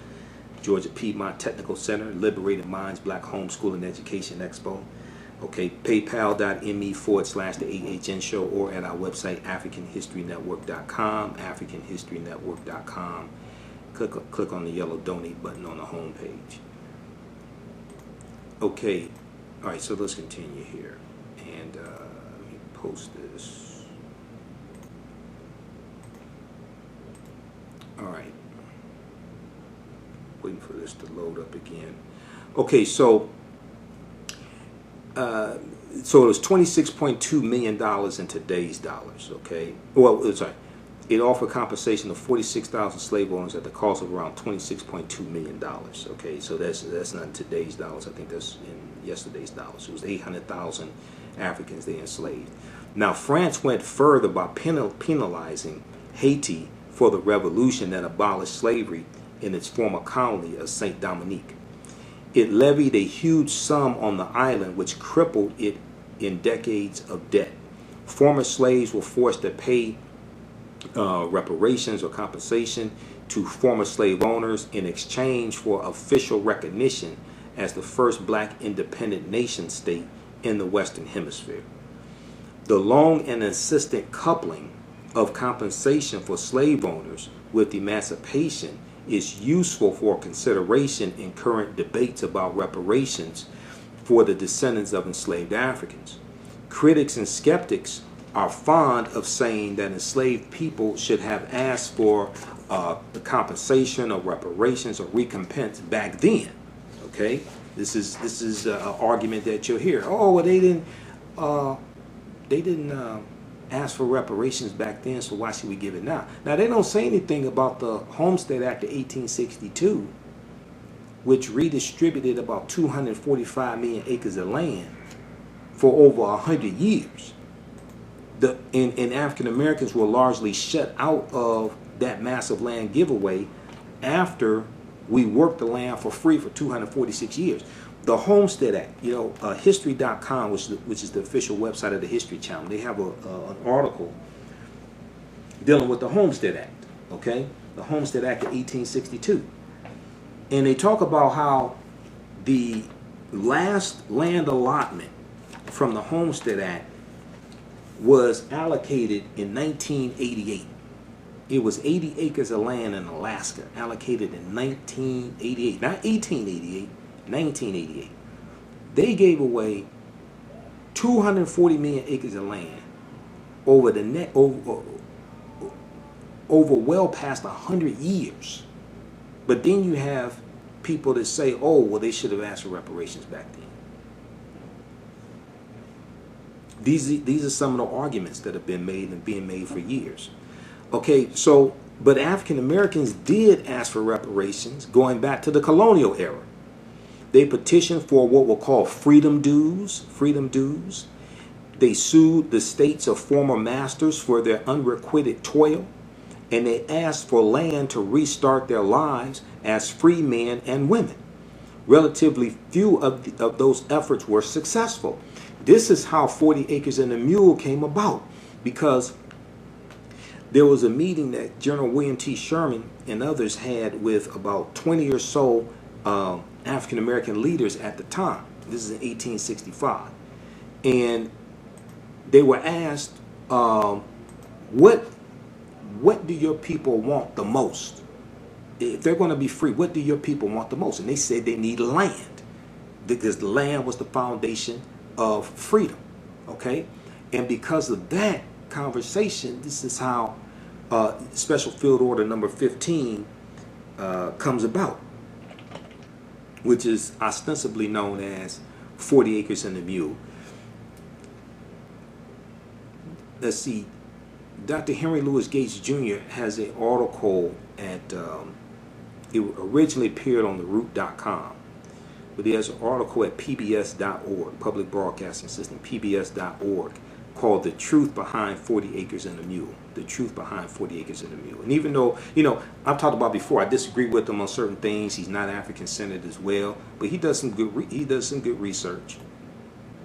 Georgia Piedmont Technical Center, Liberated Minds Black Homeschooling Education Expo. Okay, paypal.me/the AHN show, or at our website, AfricanHistoryNetwork.com, AfricanHistoryNetwork.com. Click on the yellow donate button on the home page. Okay, all right, so let's continue here. And let me post this. All right. Waiting for this to load up again. Okay, so it was $26.2 million in today's dollars. Okay, well, sorry, it offered compensation of 46,000 slave owners at the cost of around $26.2 million. Okay, so that's not in today's dollars. I think that's in yesterday's dollars. It was 800,000 Africans they enslaved. Now, France went further by penalizing Haiti for the revolution that abolished slavery in its former colony of Saint Dominique. It levied a huge sum on the island, which crippled it in decades of debt. Former slaves were forced to pay reparations or compensation to former slave owners in exchange for official recognition as the first black independent nation state in the Western Hemisphere. The long and insistent coupling of compensation for slave owners with emancipation is useful for consideration in current debates about reparations for the descendants of enslaved Africans. Critics and skeptics are fond of saying that enslaved people should have asked for the compensation or reparations or recompense back then. Okay, this is an argument that you'll hear. Oh, well, they didn't ask for reparations back then, so why should we give it now? Now, they don't say anything about the Homestead Act of 1862, which redistributed about 245 million acres of land for over 100 years. And African Americans were largely shut out of that massive land giveaway after we worked the land for free for 246 years. The Homestead Act, history.com, which is the official website of the History Channel, they have an article dealing with the Homestead Act, okay? The Homestead Act of 1862. And they talk about how the last land allotment from the Homestead Act was allocated in 1988. It was 80 acres of land in Alaska, allocated in 1988, not 1888, 1988. They gave away 240 million acres of land over well past 100 years. But then you have people that say, oh, well, they should have asked for reparations back then. These are some of the arguments that have been made and being made for years. Okay, so, but African Americans did ask for reparations going back to the colonial era. They petitioned for what were called freedom dues. They sued the states of former masters for their unrequited toil, and they asked for land to restart their lives as free men and women. Relatively few of those efforts were successful. This is how 40 Acres and a Mule came about, because there was a meeting that General William T. Sherman and others had with about 20 or so African American leaders at the time. This is in 1865. And they were asked, what do your people want the most? If they're going to be free, what do your people want the most? And they said they need land, because the land was the foundation of freedom. Okay? And because of that conversation, this is how Special Field Order number 15 comes about, which is ostensibly known as 40 acres and a mule. Let's see, Dr. Henry Louis Gates Jr. has an article at, it originally appeared on the root.com, but he has an article at pbs.org, Public Broadcasting System, pbs.org, called The Truth Behind 40 Acres and a Mule. The Truth Behind 40 Acres and a Mule. And even though, I've talked about before, I disagree with him on certain things. He's not African-centered as well, but he does some good research.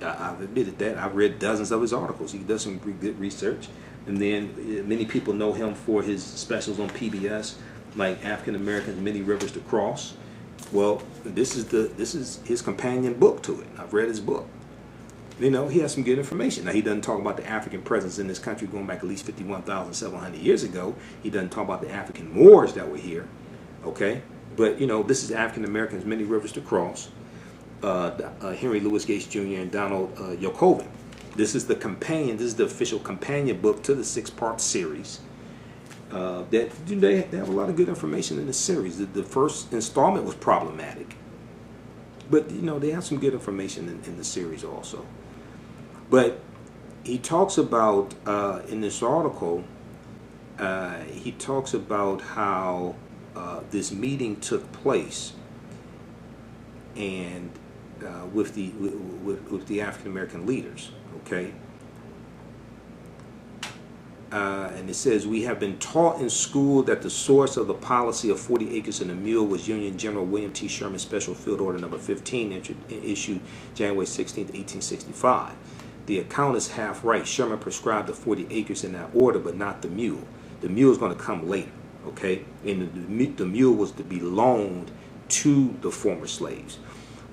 I've admitted that. I've read dozens of his articles. He does some good research. And then many people know him for his specials on PBS, like African Americans, Many Rivers to Cross. Well, this is his companion book to it. I've read his book. He has some good information. Now, he doesn't talk about the African presence in this country going back at least 51,700 years ago. He doesn't talk about the African Moors that were here, okay? But, this is African Americans, Many Rivers to Cross, Henry Louis Gates Jr. and Donald Yokoven. This is the companion, this is the official companion book to the 6-part series. They have a lot of good information in the series. The first installment was problematic, but, they have some good information in the series also. But he talks about, in this article, he talks about how this meeting took place, and with the African American leaders, okay? And it says, we have been taught in school that the source of the policy of 40 acres and a mule was Union General William T. Sherman's Special Field Order number 15, issued January 16, 1865. The account is half right. Sherman prescribed the 40 acres in that order, but not the mule. The mule is going to come later, okay? And the mule was to be loaned to the former slaves.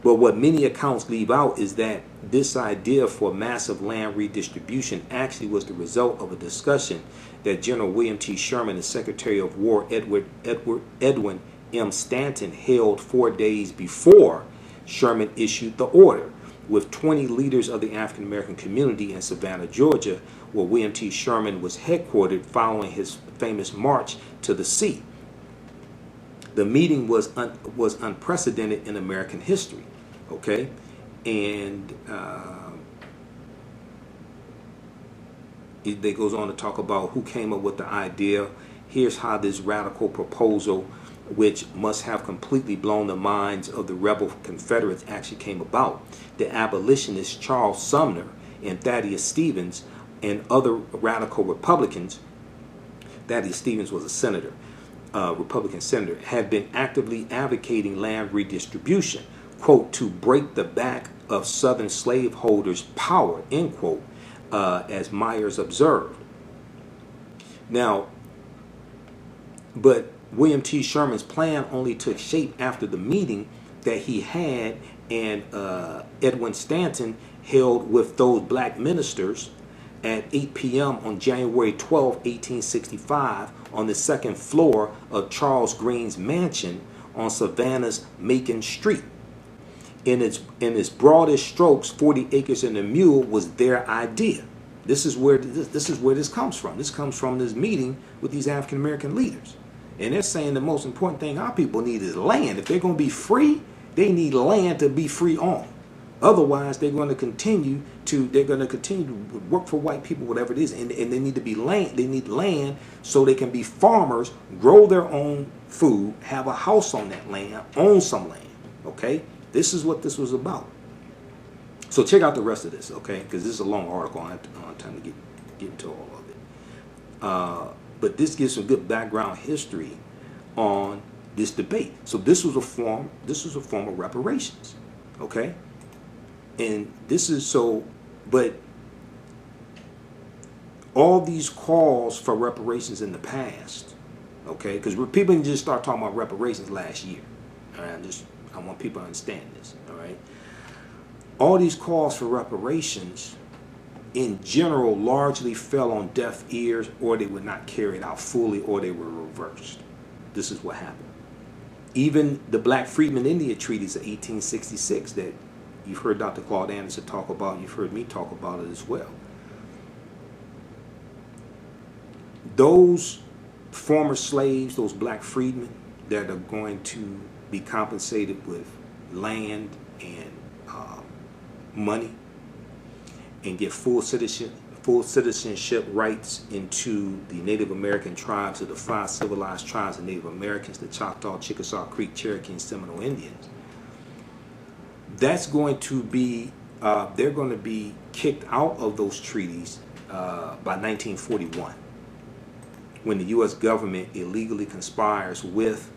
But what many accounts leave out is that this idea for massive land redistribution actually was the result of a discussion that General William T. Sherman and Secretary of War Edwin M. Stanton held 4 days before Sherman issued the order, with 20 leaders of the African American community in Savannah, Georgia, where William T. Sherman was headquartered following his famous march to the sea. The meeting was unprecedented in American history, okay? And it goes on to talk about who came up with the idea. Here's how this radical proposal, which must have completely blown the minds of the rebel Confederates, actually came about. The abolitionists Charles Sumner and Thaddeus Stevens and other radical Republicans, Thaddeus Stevens was a senator, Republican senator, have been actively advocating land redistribution, quote, to break the back of Southern slaveholders' power, end quote, as Myers observed. Now, but William T. Sherman's plan only took shape after the meeting that he had and Edwin Stanton held with those black ministers at 8 p.m. on January 12, 1865, on the second floor of Charles Greene's mansion on Savannah's Macon Street. In its broadest strokes, 40 acres and a mule was their idea. This is where this comes from. This comes from this meeting with these African American leaders. And they're saying the most important thing our people need is land. If they're going to be free, they need land to be free on. Otherwise, they're going to continue to work for white people, whatever it is, and they need to be land. They need land so they can be farmers, grow their own food, have a house on that land, own some land. Okay, this is what this was about. So check out the rest of this, okay? Because this is a long article. I don't have time to get into all of it. But this gives some good background history on this debate. So this was a form of reparations, okay? And this is so, but all these calls for reparations in the past, okay? Because people didn't just start talking about reparations last year. All right, I want people to understand this, all right? All these calls for reparations in general largely fell on deaf ears, or they were not carried out fully, or they were reversed. This is what happened. Even the Black Freedmen India Treaties of 1866 that you've heard Dr. Claude Anderson talk about, you've heard me talk about it as well. Those former slaves, those black freedmen that are going to be compensated with land and money and get full citizenship rights into the Native American tribes of the 5 civilized tribes of Native Americans, the Choctaw, Chickasaw, Creek, Cherokee, and Seminole Indians. That's going to be, they're going to be kicked out of those treaties by 1941, when the U.S. government illegally conspires with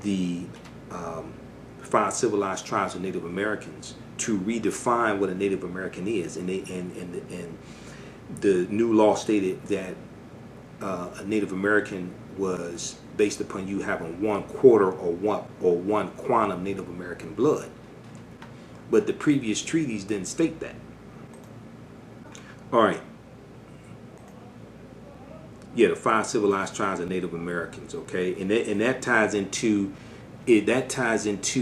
the 5 civilized tribes of Native Americans to redefine what a Native American is, and the new law stated that a Native American was based upon you having 1/4 or one quantum Native American blood. But the previous treaties didn't state that. All right. Yeah, the 5 civilized tribes of Native Americans. Okay, and that ties into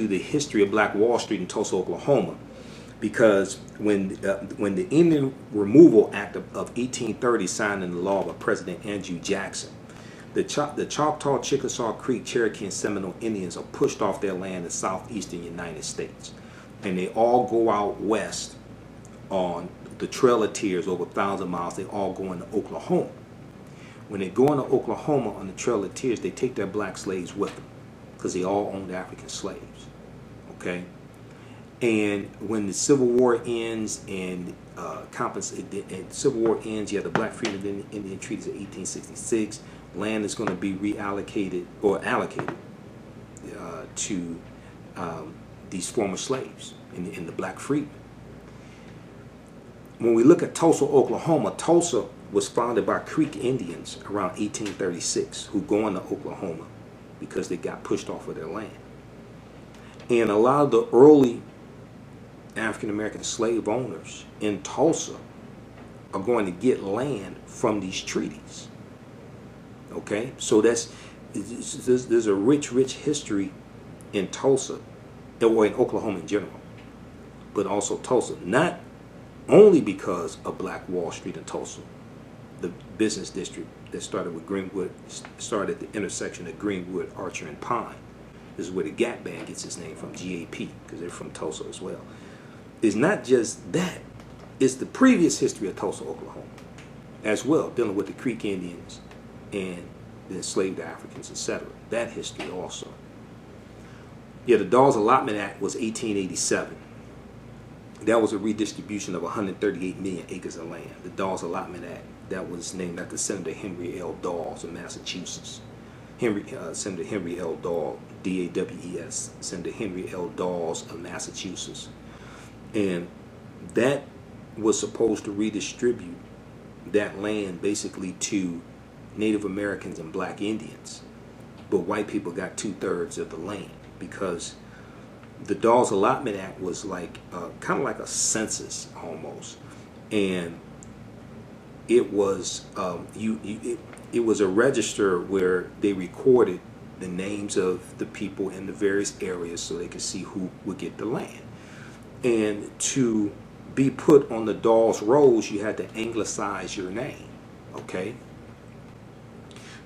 the history of Black Wall Street in Tulsa, Oklahoma, because when the Indian Removal Act of 1830 signed into law by President Andrew Jackson, the Choctaw, Chickasaw, Creek, Cherokee, and Seminole Indians are pushed off their land in the southeastern United States, and they all go out west on the Trail of Tears, over 1,000 miles. They all go into Oklahoma. When they go into Oklahoma on the Trail of Tears, they take their black slaves with them, because they all owned African slaves. Okay, and when the Civil War ends and Civil War ends, you have the Black Freedom Indian Treaties of 1866. Land is going to be reallocated or allocated to these former slaves in the Black freedmen. When we look at Tulsa, Oklahoma, Tulsa was founded by Creek Indians around 1836, who go into Oklahoma because they got pushed off of their land. And a lot of the early African-American slave owners in Tulsa are going to get land from these treaties. Okay, so there's a rich history in Tulsa, or in Oklahoma in general, but also Tulsa, not only because of Black Wall Street in Tulsa, the business district that started with Greenwood, started at the intersection of Greenwood, Archer, and Pine. This is where the Gap Band gets its name from, GAP, because they're from Tulsa as well. It's not just that, it's the previous history of Tulsa, Oklahoma, as well, dealing with the Creek Indians and the enslaved Africans, etc. That history also. Yeah, the Dawes Allotment Act was 1887. That was a redistribution of 138 million acres of land. The Dawes Allotment Act, that was named after Senator Henry L. Dawes of Massachusetts. Senator Henry L. Dawes, D-A-W-E-S, Senator Henry L. Dawes of Massachusetts. And that was supposed to redistribute that land basically to Native Americans and Black Indians. But white people got 2/3 of the land, because the Dawes Allotment Act was like kind of like a census almost, and it was it was a register where they recorded the names of the people in the various areas so they could see who would get the land. And to be put on the Dawes rolls, you had to anglicize your name. Okay.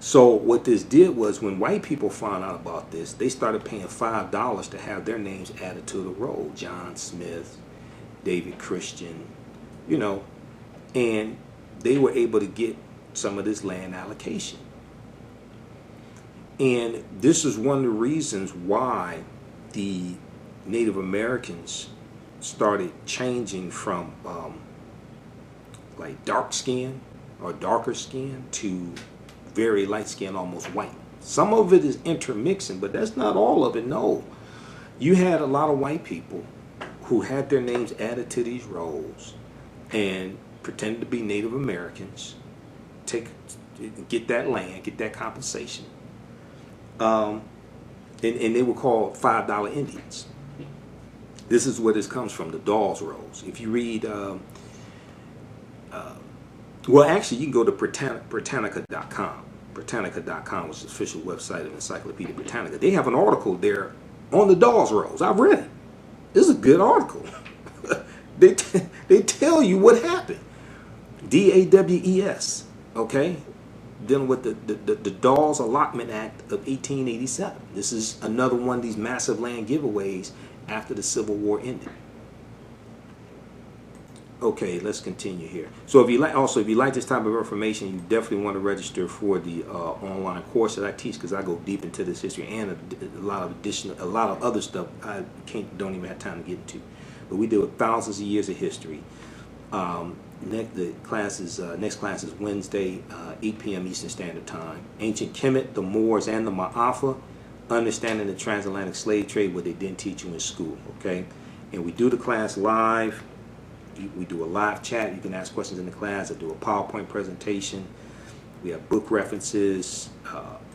So what this did was, when white people found out about this, they started paying $5 to have their names added to the roll. John Smith, David Christian, you know, and they were able to get some of this land allocation. And this is one of the reasons why the Native Americans started changing from like dark skin or darker skin to very light skin, almost white. Some of it is intermixing, but that's not all of it. No, you had a lot of white people who had their names added to these rolls and pretended to be Native Americans, get that land, get that compensation, and they were called $5 Indians. This is where this comes from, the Dawes rolls. If you read, well, actually, you can go to Britannica.com. Britannica.com was the official website of Encyclopedia Britannica. They have an article there on the Dawes rolls. I've read it. This is a good article. They tell you what happened. D-A-W-E-S. Okay? dealing with the Dawes Allotment Act of 1887. This is another one of these massive land giveaways after the Civil War ended. Okay, let's continue here. So if you like this type of information, you definitely want to register for the online course that I teach, because I go deep into this history and a lot of other stuff I don't even have time to get into. But we deal with thousands of years of history. Next class is Wednesday, 8 p.m. Eastern Standard Time. Ancient Kemet, the Moors, and the Maafa, understanding the transatlantic slave trade, what they didn't teach you in school. Okay, and we do the class live. We do a live chat. You can ask questions in the class. I do a PowerPoint presentation. We have book references,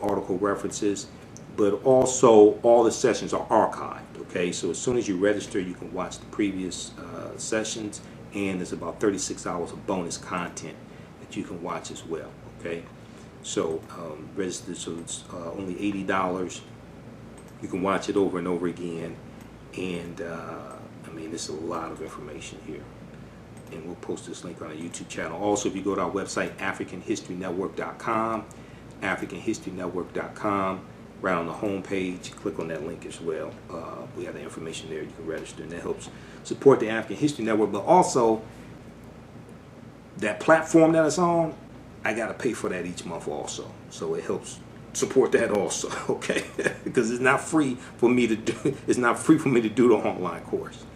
article references, but also all the sessions are archived. Okay, so as soon as you register, you can watch the previous sessions, and there's about 36 hours of bonus content that you can watch as well. Okay, so register. So it's only $80. You can watch it over and over again, and I mean, there's a lot of information here. And we'll post this link on our YouTube channel. Also, if you go to our website, AfricanHistoryNetwork.com, AfricanHistoryNetwork.com, right on the home page, click on that link as well. We have the information there. You can register, and that helps support the African History Network. But also, that platform that it's on, I got to pay for that each month also. So it helps support that also, okay? Because it's not free for me to do. It's not free for me to do the online course.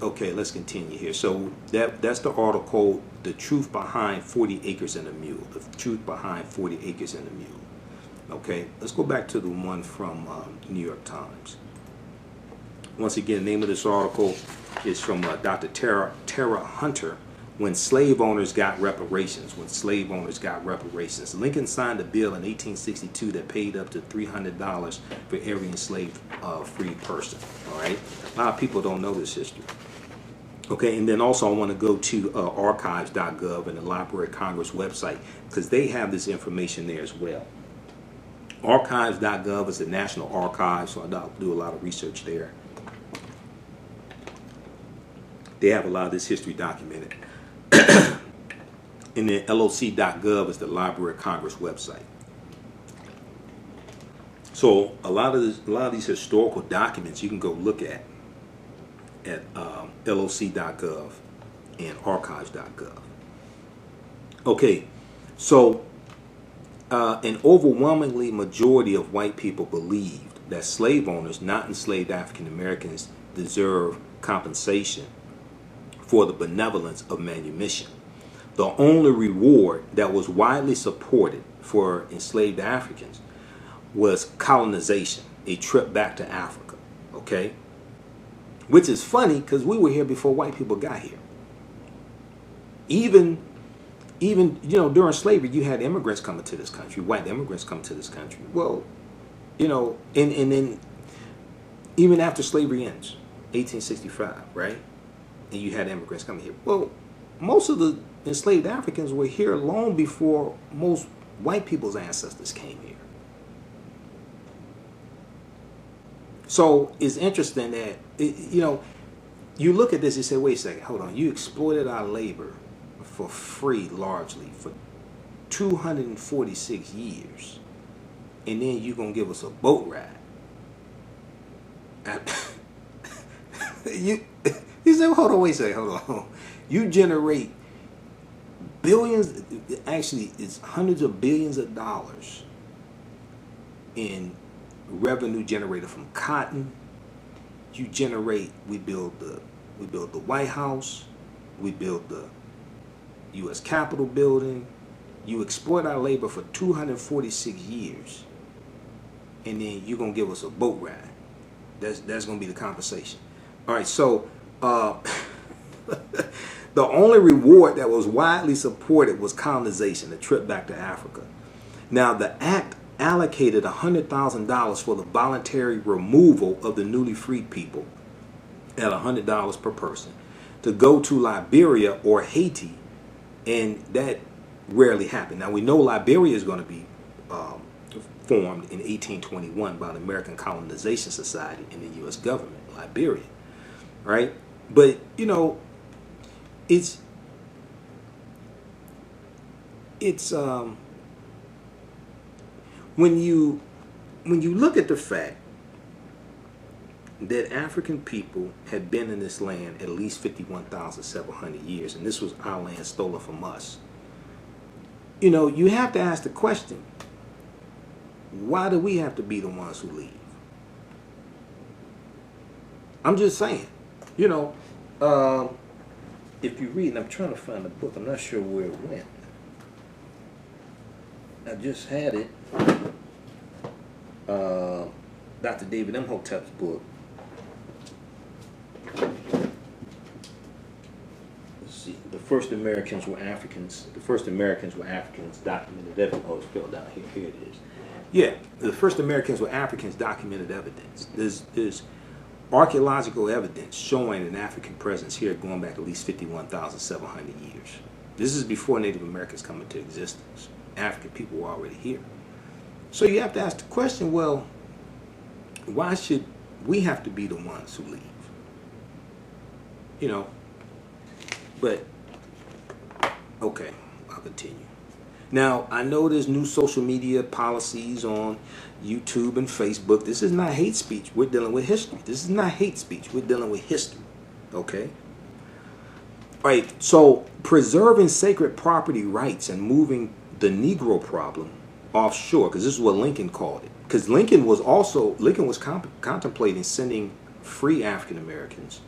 Okay, let's continue here. So that's the article, The Truth Behind 40 Acres and a Mule. The Truth Behind 40 Acres and a Mule. Okay, let's go back to the one from New York Times. Once again, the name of this article is from Dr. Tara Hunter. When slave owners got reparations. When slave owners got reparations. Lincoln signed a bill in 1862 that paid up to $300 for every enslaved free person. All right, a lot of people don't know this history. Okay, and then also I want to go to archives.gov and the Library of Congress website, because they have this information there as well. Archives.gov is the National Archives, so I do a lot of research there. They have a lot of this history documented. And then LOC.gov is the Library of Congress website. So a lot of these historical documents you can go look at LOC.gov and archives.gov. Okay, so an overwhelmingly majority of white people believed that slave owners, not enslaved African Americans, deserve compensation for the benevolence of manumission. The only reward that was widely supported for enslaved Africans was colonization, a trip back to Africa. Okay, which is funny because we were here before white people got here. Even during slavery, you had immigrants coming to this country, white immigrants coming to this country. Well, and then even after slavery ends, 1865, right? And you had immigrants coming here. Well, most of the enslaved Africans were here long before most white people's ancestors came here. So it's interesting that, you look at this and say, wait a second, hold on. You exploited our labor for free, largely, for 246 years. And then you're going to give us a boat ride. You say, hold on, wait a second, hold on. You generate billions, actually it's hundreds of billions of dollars in revenue generated from cotton. We build the White House, we build the U.S. Capitol building. You exploit our labor for 246 years, and then you're gonna give us a boat ride. That's gonna be the compensation. All right, so the only reward that was widely supported was colonization, the trip back to Africa. Now, the act allocated $100,000 for the voluntary removal of the newly freed people at $100 per person to go to Liberia or Haiti, and that rarely happened. Now, we know Liberia is going to be formed in 1821 by the American Colonization Society and the U.S. government, Liberia, right? But, it's it's when you look at the fact that African people had been in this land at least 51,700 years, and this was our land stolen from us. You know, you have to ask the question, why do we have to be the ones who leave? I'm just saying, you know, if you read, and I'm trying to find the book, I'm not sure where it went. I just had it. Dr. David Imhotep's book. Let's see. The first Americans were Africans. The first Americans were Africans. Documented evidence. Oh, it's spelled down here. Here it is. Yeah, the first Americans were Africans. Documented evidence. There's archaeological evidence showing an African presence here going back at least 51,700 years. This is before Native Americans come into existence. African people were already here. So you have to ask the question, well, why should we have to be the ones who leave? You know, but, okay, I'll continue. Now, I know there's new social media policies on YouTube and Facebook. This is not hate speech. We're dealing with history. This is not hate speech. We're dealing with history. Okay? All right, so preserving sacred property rights and moving the Negro problem offshore, because this is what Lincoln called it. Because Lincoln was contemplating sending free African Americans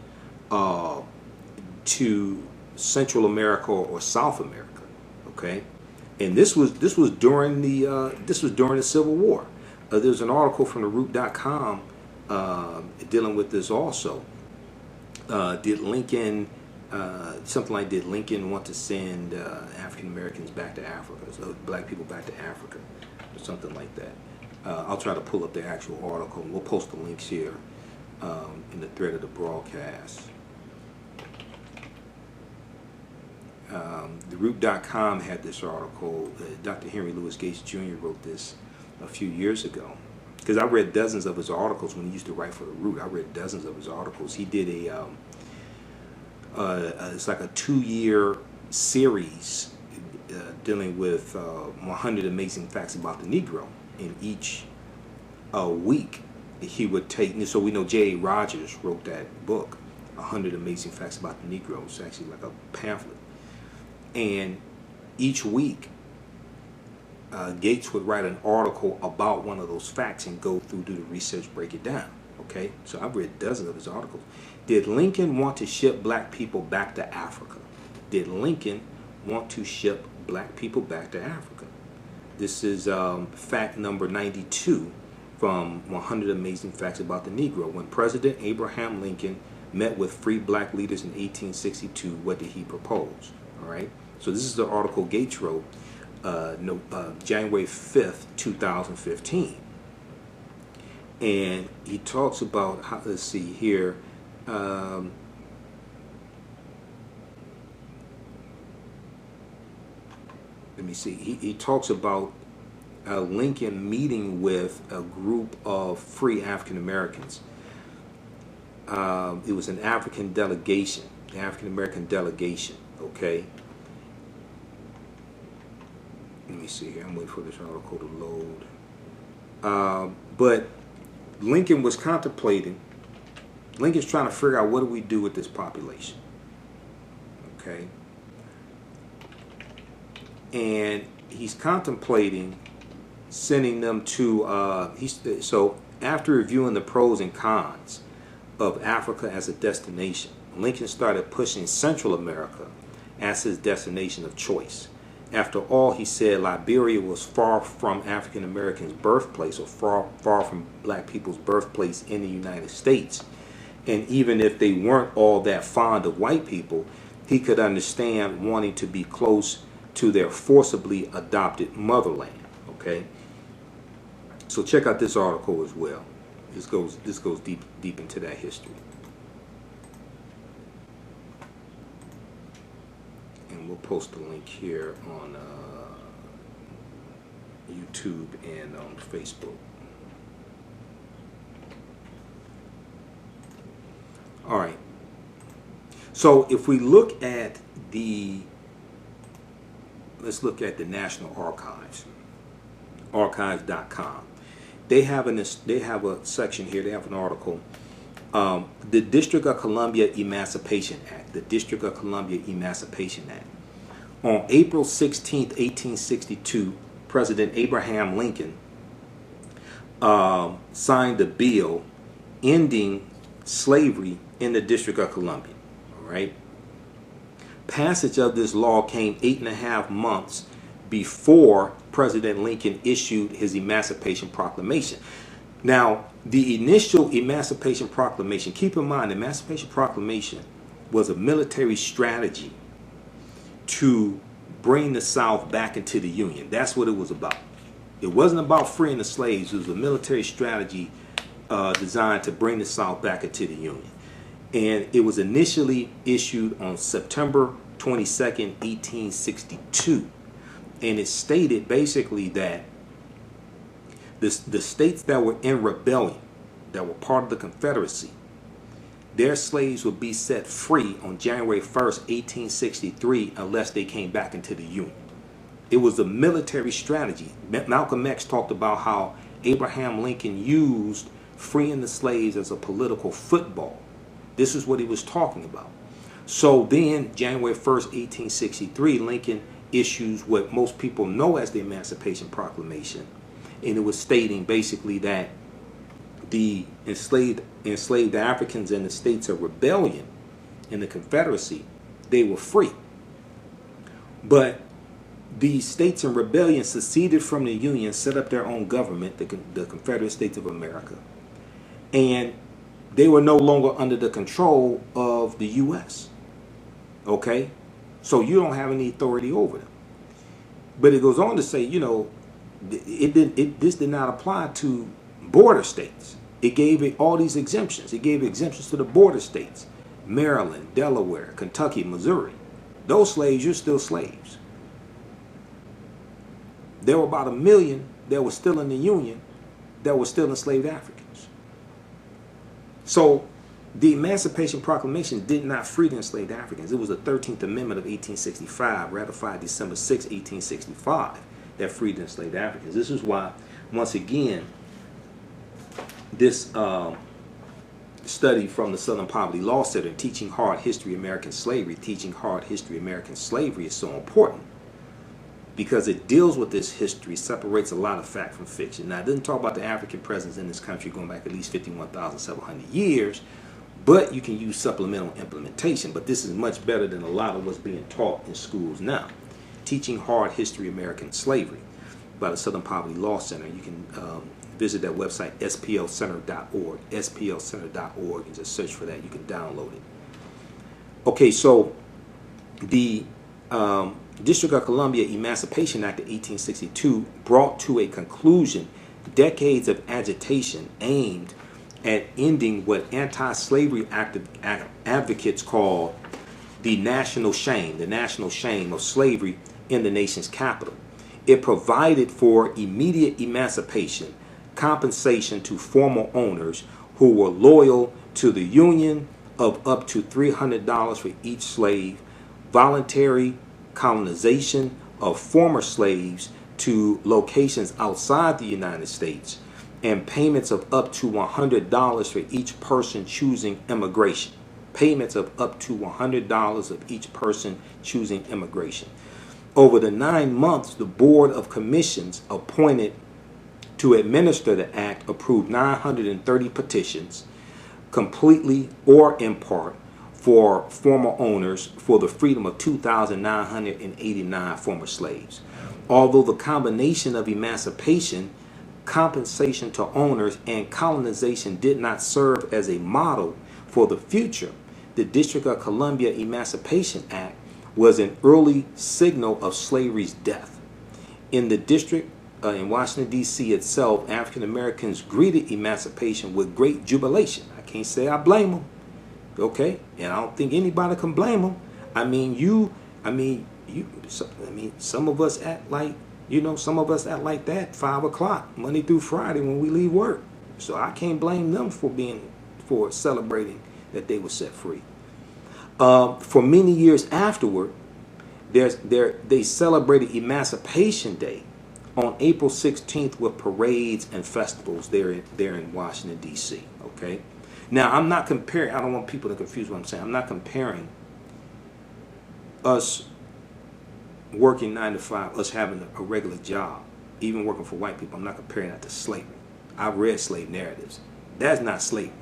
to Central America or South America. Okay? And this was during the Civil War. There's an article from the root.com dealing with this also. Did Lincoln want to send African Americans back to Africa, so black people back to Africa, or something like that? I'll try to pull up the actual article, and we'll post the links here in the thread of the broadcast. The root.com had this article. Dr. Henry Louis Gates Jr. wrote this a few years ago, because I read dozens of his articles when he used to write for the Root. I read dozens of his articles. He did it's like a 2-year series dealing with 100 amazing facts about the Negro. In each week, he would take. So we know J.A. Rogers wrote that book, 100 Amazing Facts About the Negro. It's actually like a pamphlet. And each week, Gates would write an article about one of those facts and go through, do the research, break it down. Okay, so I've read dozens of his articles. Did Lincoln want to ship black people back to Africa? Did Lincoln want to ship black people back to Africa? This is fact number 92 from 100 Amazing Facts About the Negro. When President Abraham Lincoln met with free black leaders in 1862, what did he propose? All right. So this is the article Gates wrote January 5th, 2015. And he talks about, how, let's see here, let me see, he talks about Lincoln meeting with a group of free African Americans. It was an African delegation, the African American delegation, okay? Let me see here, I'm waiting for this article to load. But Lincoln was contemplating, Lincoln's trying to figure out, what do we do with this population? Okay? And he's contemplating sending them to, so after reviewing the pros and cons of Africa as a destination, Lincoln started pushing Central America as his destination of choice. After all, he said, Liberia was far from African Americans' birthplace, or far from black people's birthplace in the United States. And even if they weren't all that fond of white people, he could understand wanting to be close to their forcibly adopted motherland. Okay, so check out this article as well. This goes deep into that history. And we'll post the link here on YouTube and on Facebook. All right. So if we look at the let's look at the National Archives, archives.com. They have a section here. They have an article. The District of Columbia Emancipation Act. The District of Columbia Emancipation Act. On April 16th, 1862, President Abraham Lincoln signed a bill ending slavery in the District of Columbia. All right. Passage of this law came 8.5 months before President Lincoln issued his Emancipation Proclamation. Now, the initial Emancipation Proclamation, keep in mind, the Emancipation Proclamation was a military strategy to bring the South back into the Union. That's what it was about. It wasn't about freeing the slaves. It was a military strategy designed to bring the South back into the Union. And it was initially issued on September 22nd, 1862. And it stated basically that the states that were in rebellion, that were part of the Confederacy, their slaves would be set free on January 1st, 1863, unless they came back into the Union. It was a military strategy. Malcolm X talked about how Abraham Lincoln used freeing the slaves as a political football. This is what he was talking about. So then, January 1st, 1863, Lincoln issues what most people know as the Emancipation Proclamation. And it was stating basically that the enslaved Africans in the states of rebellion in the Confederacy, they were free. But the states in rebellion seceded from the Union, set up their own government, the Confederate States of America. And they were no longer under the control of the U.S. Okay? So you don't have any authority over them. But it goes on to say, you know, this did not apply to border states. It gave it all these exemptions. It gave exemptions to the border states. Maryland, Delaware, Kentucky, Missouri. Those slaves, you're still slaves. There were about 1 million that were still in the Union that were still enslaved Africans. So the Emancipation Proclamation did not free the enslaved Africans. It was the 13th Amendment of 1865, ratified December 6, 1865, that freed the enslaved Africans. This is why, once again, this study from the Southern Poverty Law Center, Teaching Hard History American Slavery, Teaching Hard History American Slavery, is so important. Because it deals with this history, separates a lot of fact from fiction. Now, it doesn't talk about the African presence in this country going back at least 51,700 years, but you can use supplemental implementation. But this is much better than a lot of what's being taught in schools now. Teaching Hard History American Slavery by the Southern Poverty Law Center. You can visit that website, splcenter.org, splcenter.org, and just search for that. You can download it. Okay, so the District of Columbia Emancipation Act of 1862 brought to a conclusion decades of agitation aimed at ending what anti-slavery advocates call the national shame of slavery in the nation's capital. It provided for immediate emancipation, compensation to former owners who were loyal to the Union of up to $300 for each slave, voluntary colonization of former slaves to locations outside the United States, and payments of up to $100 for each person choosing immigration. Payments of up to $100 of each person choosing immigration. Over the 9 months, the Board of Commissions appointed to administer the act approved 930 petitions, completely or in part, for former owners for the freedom of 2,989 former slaves. Although the combination of emancipation, compensation to owners, and colonization did not serve as a model for the future, the District of Columbia Emancipation Act was an early signal of slavery's death. In the district, in Washington, D.C. itself, African Americans greeted emancipation with great jubilation. I can't say I blame them. Okay, and I don't think anybody can blame them. Some of us act like, some of us act like that 5 o'clock Monday through Friday when we leave work. So I can't blame them for celebrating that they were set free. For many years afterward, They celebrated Emancipation Day on April 16th with parades and festivals there in Washington, D.C., okay? Now, I'm not comparing, I don't want people to confuse what I'm saying. I'm not comparing us working 9 to 5, us having a regular job, even working for white people. I'm not comparing that to slavery. I've read slave narratives. That's not slavery.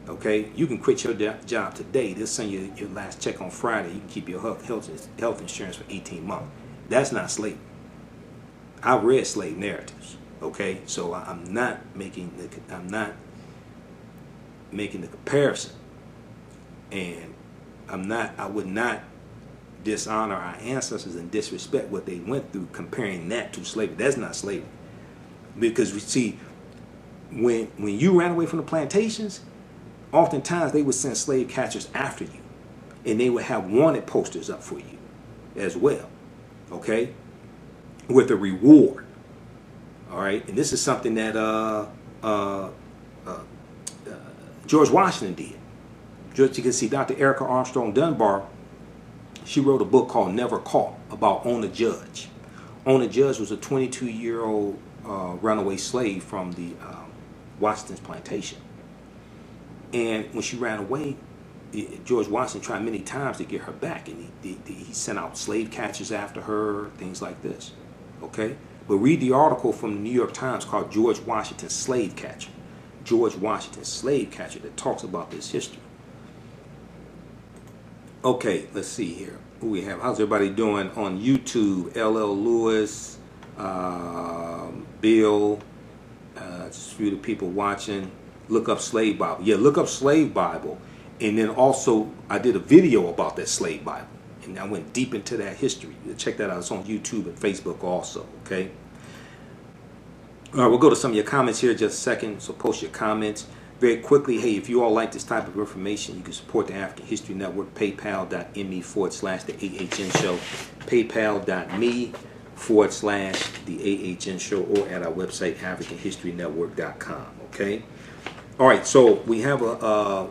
Okay? You can quit your job today. They'll send you your last check on Friday. You can keep your health insurance for 18 months. That's not slavery. I've read slave narratives. Okay? So I'm not making the comparison. And I would not dishonor our ancestors and disrespect what they went through comparing that to slavery. That's not slavery. Because we see, when you ran away from the plantations, oftentimes they would send slave catchers after you, and they would have wanted posters up for you as well, okay, with a reward. All right, and this is something that George Washington did. Just you can see Dr. Erica Armstrong Dunbar. She wrote a book called Never Caught about Ona Judge. Ona Judge was a 22-year-old runaway slave from the Washington's plantation. And when she ran away, George Washington tried many times to get her back. And he sent out slave catchers after her, things like this. Okay? But read the article from the New York Times called George Washington's Slave Catcher. George Washington's Slave Catcher, that talks about this history. Okay, let's see here. Who we have? How's everybody doing on YouTube? LL Lewis, Bill, just a few of the people watching. Look up Slave Bible. Yeah, look up Slave Bible. And then also, I did a video about that Slave Bible. And I went deep into that history. Check that out. It's on YouTube and Facebook also, okay? All right, we'll go to some of your comments here in just a second. So post your comments. Very quickly, hey, if you all like this type of information, you can support the African History Network, paypal.me/the AHN show, paypal.me/the AHN show, or at our website, AfricanHistoryNetwork.com, okay? All right, so we have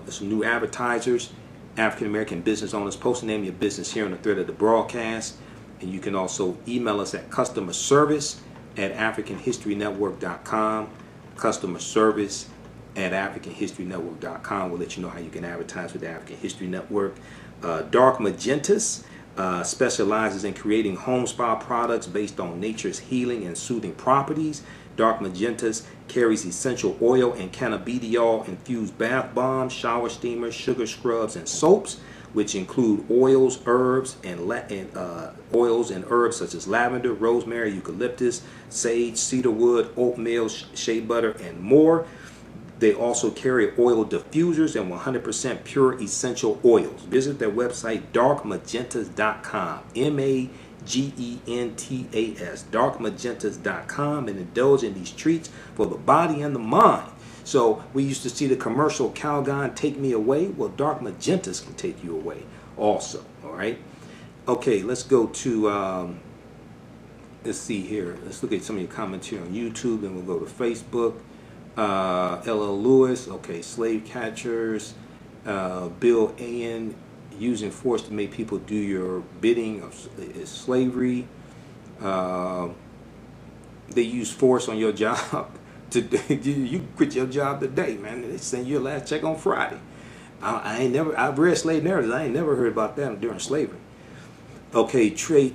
some new advertisers, African American business owners. Post the name of your business here on the thread of the broadcast, and you can also email us at customerservice@AfricanHistoryNetwork.com, customerservice@AfricanHistoryNetwork.com. We'll let you know how you can advertise with the African History Network. Dark Magentas specializes in creating home spa products based on nature's healing and soothing properties. Dark Magentas carries essential oil and cannabidiol infused bath bombs, shower steamers, sugar scrubs, and soaps, which include oils, herbs, and oils and herbs such as lavender, rosemary, eucalyptus, sage, cedarwood, oatmeal, shea butter, and more. They also carry oil diffusers and 100% pure essential oils. Visit their website, darkmagentas.com, MAGENTAS, darkmagentas.com, and indulge in these treats for the body and the mind. So we used to see the commercial Calgon Take Me Away. Well, Dark Magentas can take you away also, all right? Okay, let's go to, let's see here. Let's look at some of your comments here on YouTube, and we'll go to Facebook. LL Lewis, okay, slave catchers. Bill Ayan, using force to make people do your bidding is slavery. They use force on your job. You quit your job today, man. They send you your last check on Friday. I've read slave narratives. I ain't never heard about that during slavery. Okay, Trey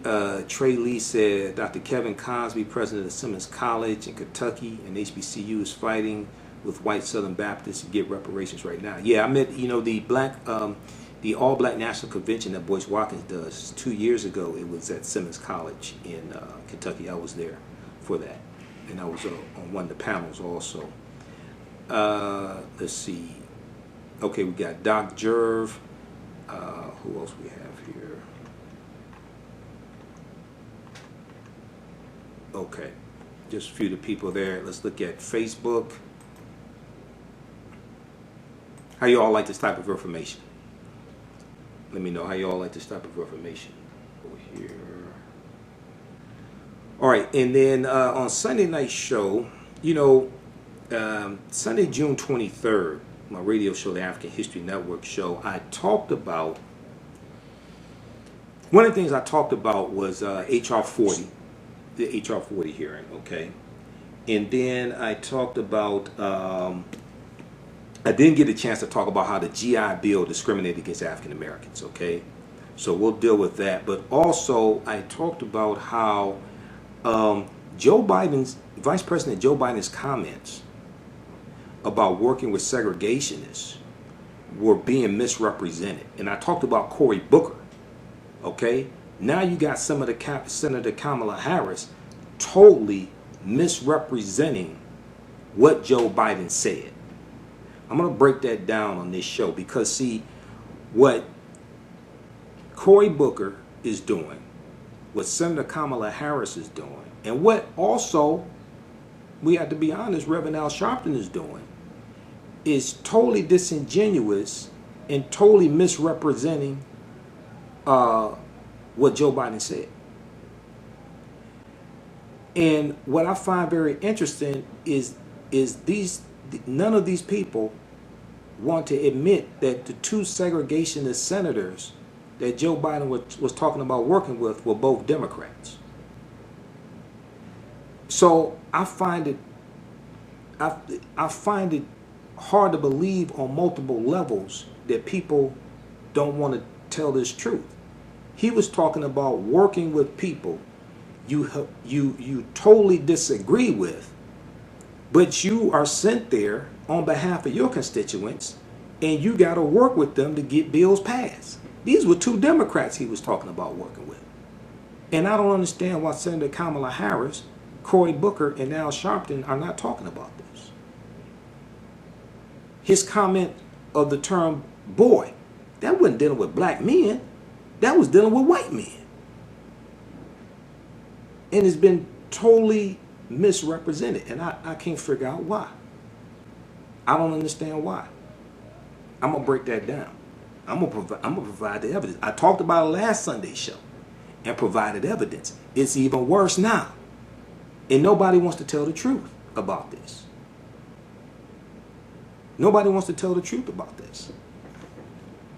Lee said Dr. Kevin Cosby, president of Simmons College in Kentucky, and HBCU is fighting with white Southern Baptists to get reparations right now. Yeah, I met, the All Black National Convention that Boyce Watkins does 2 years ago. It was at Simmons College in Kentucky. I was there for that, and I was on one of the panels also. Let's see. Okay, we got Doc Jerv. Who else we have here? Okay, just a few of the people there. Let's look at Facebook. How you all like this type of information? Let me know how you all like this type of information. Over here. All right, and then on Sunday night show, Sunday, June 23rd, my radio show, the African History Network show, I talked about One of the things I talked about was HR 40, the HR 40 hearing, okay? And then I talked about, I didn't get a chance to talk about how the GI Bill discriminated against African Americans, okay? So we'll deal with that. But also, I talked about how Vice President Joe Biden's comments about working with segregationists were being misrepresented. And I talked about Cory Booker, okay? Now you got some of the Senator Kamala Harris totally misrepresenting what Joe Biden said. I'm going to break that down on this show because, see, what Cory Booker is doing, what Senator Kamala Harris is doing, and what also, we have to be honest, Reverend Al Sharpton is doing, is totally disingenuous and totally misrepresenting what Joe Biden said. And what I find very interesting is none of these people want to admit that the two segregationist senators that Joe Biden was talking about working with were both Democrats. So I find it hard to believe on multiple levels that people don't want to tell this truth. He was talking about working with people you totally disagree with, but you are sent there on behalf of your constituents, and you got to work with them to get bills passed. These were two Democrats he was talking about working with. And I don't understand why Senator Kamala Harris, Cory Booker, and Al Sharpton are not talking about this. His comment of the term boy, that wasn't dealing with black men. That was dealing with white men. And it's been totally misrepresented. And I can't figure out why. I don't understand why. I'm going to break that down. I'm going to provide the evidence. I talked about it last Sunday's show and provided evidence. It's even worse now. And nobody wants to tell the truth about this. Nobody wants to tell the truth about this.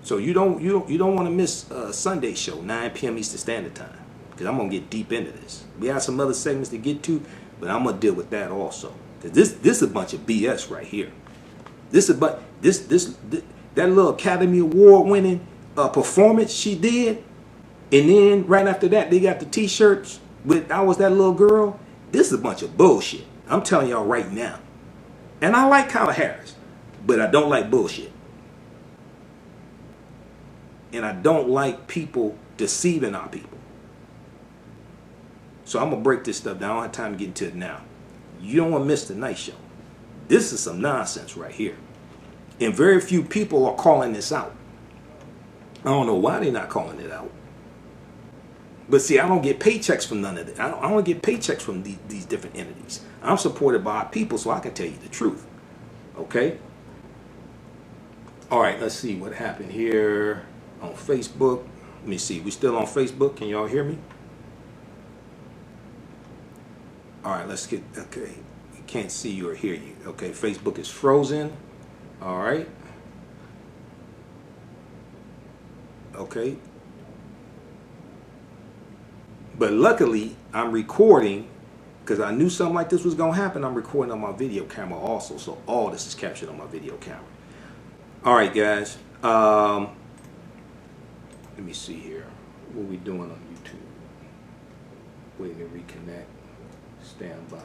So you don't want to miss Sunday's show, 9 p.m. Eastern Standard Time, because I'm going to get deep into this. We have some other segments to get to, but I'm going to deal with that also. Because this is a bunch of BS right here. That little Academy Award winning performance she did, and then right after that they got the T-shirts with "I was that little girl." This is a bunch of bullshit. I'm telling y'all right now. And I like Kamala Harris, but I don't like bullshit. And I don't like people deceiving our people. So I'm going to break this stuff down. I don't have time to get into it now. You don't want to miss tonight's show. This is some nonsense right here. And very few people are calling this out. I don't know why they're not calling it out. But see, I don't get paychecks from none of it. I don't get paychecks from these different entities. I'm supported by our people, so I can tell you the truth. Okay? All right, let's see what happened here on Facebook. Let me see. We still on Facebook? Can y'all hear me? All right, let's get, okay. Can't see you or hear you. Okay, Facebook is frozen. All right. Okay. But luckily, I'm recording because I knew something like this was going to happen. I'm recording on my video camera also. So all this is captured on my video camera. All right, guys. Let me see here. What are we doing on YouTube? Waiting to reconnect. Stand by.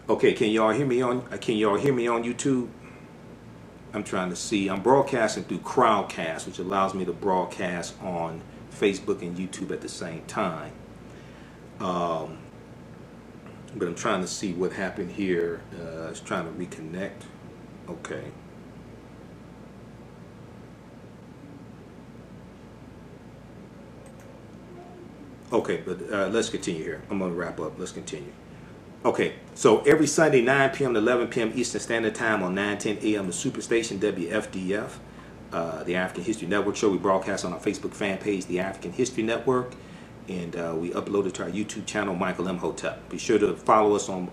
Okay, can y'all hear me on YouTube? I'm trying to see. I'm broadcasting through Crowdcast, which allows me to broadcast on Facebook and YouTube at the same time. But I'm trying to see what happened here. It's trying to reconnect. Okay. Okay, but let's continue here. I'm going to wrap up. Let's continue. Okay, so every Sunday, 9 p.m. to 11 p.m. Eastern Standard Time on 9:10 a.m. the Superstation WFDF, the African History Network show. We broadcast on our Facebook fan page, the African History Network, and we uploaded to our YouTube channel, Michael Imhotep. Be sure to follow us on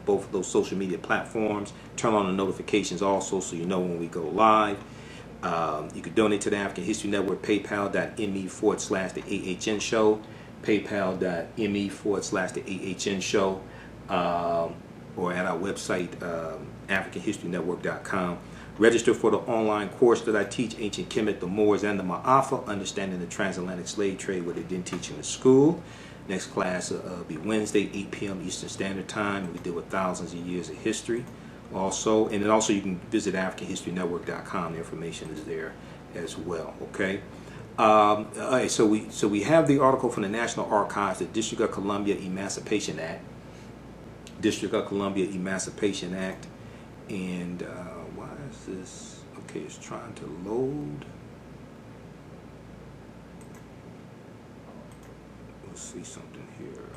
both of those social media platforms. Turn on the notifications also so you know when we go live. You can donate to the African History Network, paypal.me/the AHN show, paypal.me/the AHN show, or at our website, AfricanHistoryNetwork.com. Register for the online course that I teach, Ancient Kemet, the Moors, and the Maafa, Understanding the Transatlantic Slave Trade, what they didn't teach in the school. Next class will be Wednesday, 8 p.m. Eastern Standard Time. We deal with thousands of years of history also. And then also you can visit AfricanHistoryNetwork.com. The information is there as well, okay? All right, so we have the article from the National Archives, the District of Columbia Emancipation Act. District of Columbia Emancipation Act. And why is this? Okay, it's trying to load. Let's see something here.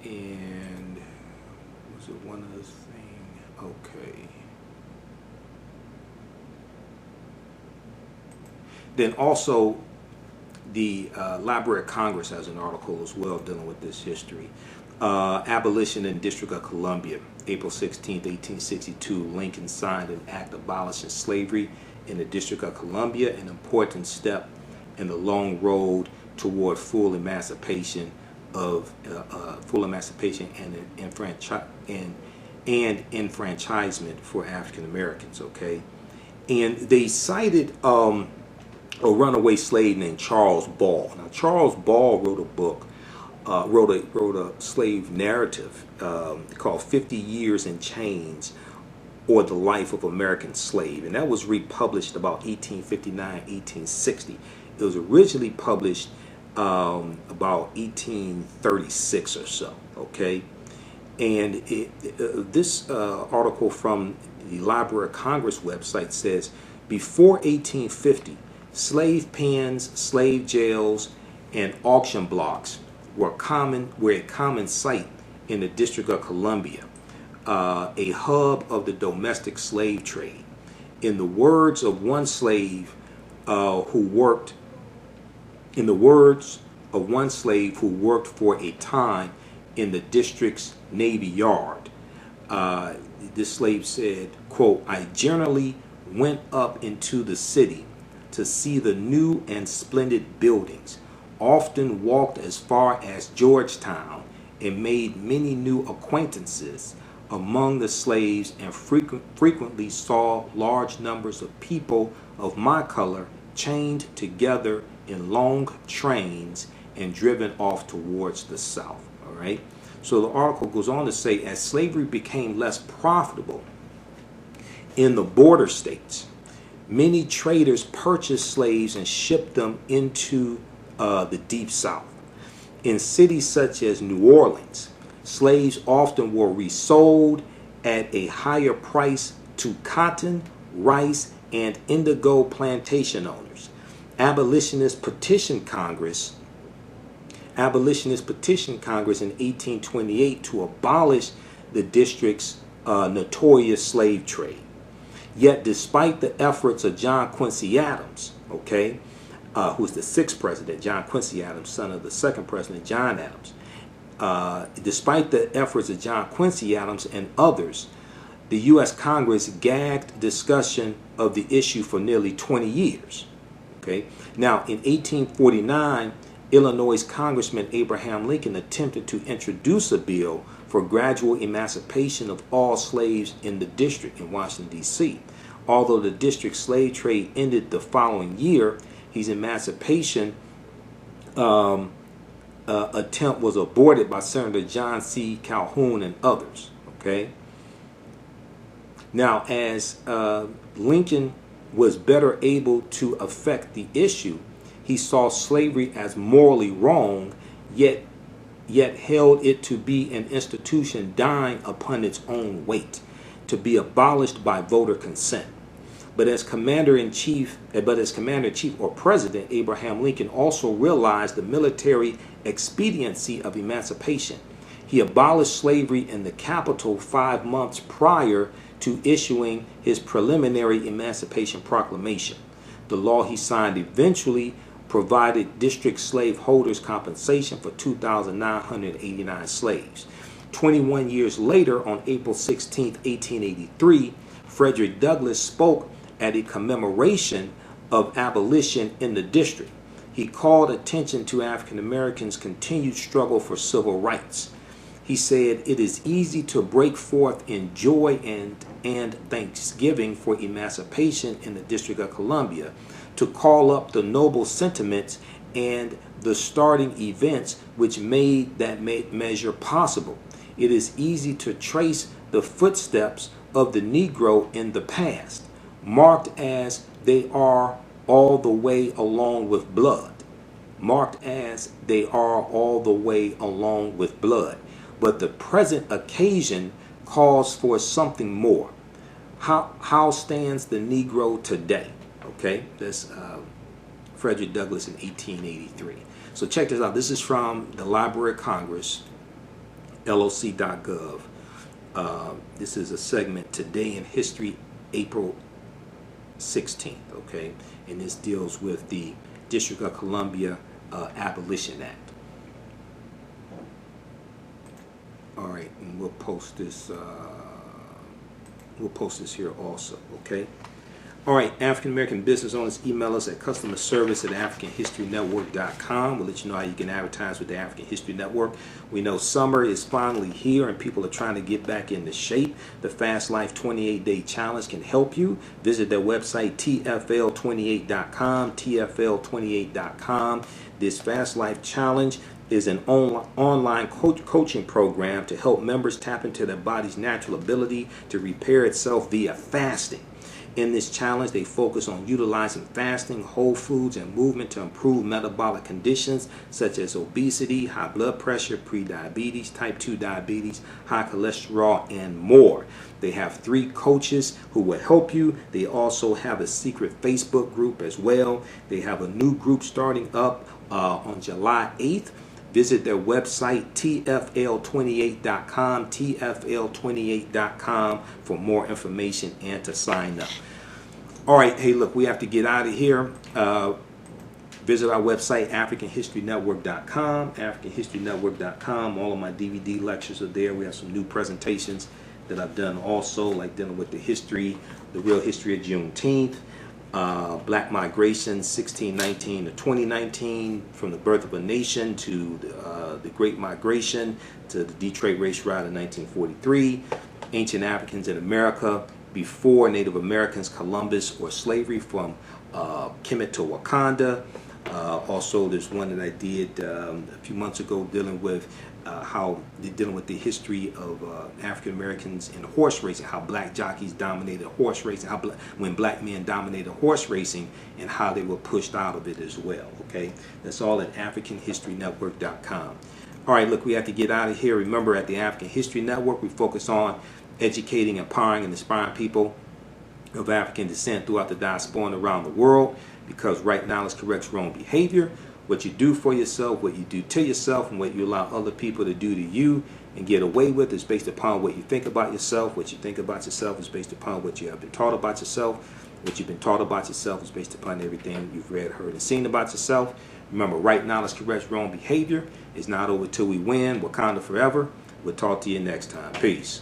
And was it one of those things? Okay. Then also, the Library of Congress has an article as well dealing with this history. Abolition in District of Columbia, April 16, 1862. Lincoln signed an act abolishing slavery in the District of Columbia, an important step in the long road toward full emancipation and enfranchisement for African Americans. Okay, and they cited a runaway slave named Charles Ball. Now, Charles Ball wrote a book. Wrote a slave narrative called 50 Years and Chains, or The Life of American Slave. And that was republished about 1859, 1860. It was originally published about 1836 or so, okay? And this article from the Library of Congress website says, before 1850, slave pens, slave jails, and auction blocks were a common sight in the District of Columbia, a hub of the domestic slave trade. In the words of one slave who worked for a time in the district's Navy Yard, this slave said, quote, I generally went up into the city to see the new and splendid buildings, often walked as far as Georgetown, and made many new acquaintances among the slaves, and frequently saw large numbers of people of my color chained together in long trains and driven off towards the south. All right. So the article goes on to say, as slavery became less profitable in the border states, many traders purchased slaves and shipped them into the Deep South. In cities such as New Orleans, slaves often were resold at a higher price to cotton, rice, and indigo plantation owners. Abolitionists petitioned Congress in 1828 to abolish the district's notorious slave trade. Yet, despite the efforts of John Quincy Adams, okay, who was the sixth president, John Quincy Adams, son of the second president, John Adams. Despite the efforts of John Quincy Adams and others, the U.S. Congress gagged discussion of the issue for nearly 20 years. Okay. Now, in 1849, Illinois Congressman Abraham Lincoln attempted to introduce a bill for gradual emancipation of all slaves in the district in Washington, D.C. Although the district slave trade ended the following year, his emancipation attempt was aborted by Senator John C. Calhoun and others. Okay. Now, as Lincoln was better able to affect the issue, he saw slavery as morally wrong, yet held it to be an institution dying upon its own weight, to be abolished by voter consent. But as Commander-in-Chief or President, Abraham Lincoln also realized the military expediency of emancipation. He abolished slavery in the Capitol 5 months prior to issuing his preliminary Emancipation Proclamation. The law he signed eventually provided district slave holders compensation for 2,989 slaves. 21 years later, on April 16, 1883, Frederick Douglass spoke at a commemoration of abolition in the district. He called attention to African Americans' continued struggle for civil rights. He said, "It is easy to break forth in joy and thanksgiving for emancipation in the District of Columbia, to call up the noble sentiments and the starting events which made that measure possible. It is easy to trace the footsteps of the Negro in the past, marked as they are all the way along with blood. Marked as they are all the way along with blood. But the present occasion calls for something more. How stands the Negro today?" Okay, that's Frederick Douglass in 1883. So check this out. This is from the Library of Congress, LOC.gov. This is a segment, Today in History, April 16th. Okay, and this deals with the District of Columbia Abolition Act. All right, and we'll post this. We'll post this here also. Okay. All right, African American business owners, email us at customerservice@africanhistorynetwork.com. We'll let you know how you can advertise with the African History Network. We know summer is finally here and people are trying to get back into shape. The Fast Life 28-Day Challenge can help you. Visit their website, tfl28.com, tfl28.com. This Fast Life Challenge is an online coaching program to help members tap into their body's natural ability to repair itself via fasting. In this challenge, they focus on utilizing fasting, whole foods, and movement to improve metabolic conditions such as obesity, high blood pressure, prediabetes, type 2 diabetes, high cholesterol, and more. They have 3 coaches who will help you. They also have a secret Facebook group as well. They have a new group starting up on July 8th. Visit their website, tfl28.com, tfl28.com, for more information and to sign up. All right, hey, look, we have to get out of here. Visit our website, africanhistorynetwork.com, africanhistorynetwork.com. All of my DVD lectures are there. We have some new presentations that I've done also, like dealing with the real history of Juneteenth, Black migration, 1619 to 2019, from the birth of a nation to the Great Migration to the Detroit Race Riot in 1943, ancient Africans in America before Native Americans, Columbus, or slavery, from Kemet to Wakanda. Also, there's one that I did a few months ago dealing with the history of African Americans in horse racing, how black jockeys dominated horse racing, when black men dominated horse racing, and how they were pushed out of it as well. Okay, that's all at AfricanHistoryNetwork.com. All right, look, we have to get out of here. Remember, at the African History Network, we focus on educating, empowering, and inspiring people of African descent throughout the diaspora and around the world, because right knowledge corrects wrong behavior. What you do for yourself, what you do to yourself, and what you allow other people to do to you and get away with is based upon what you think about yourself. What you think about yourself is based upon what you have been taught about yourself. What you've been taught about yourself is based upon everything you've read, heard, and seen about yourself. Remember, right knowledge corrects wrong behavior. It's not over till we win. Wakanda forever. We'll talk to you next time. Peace.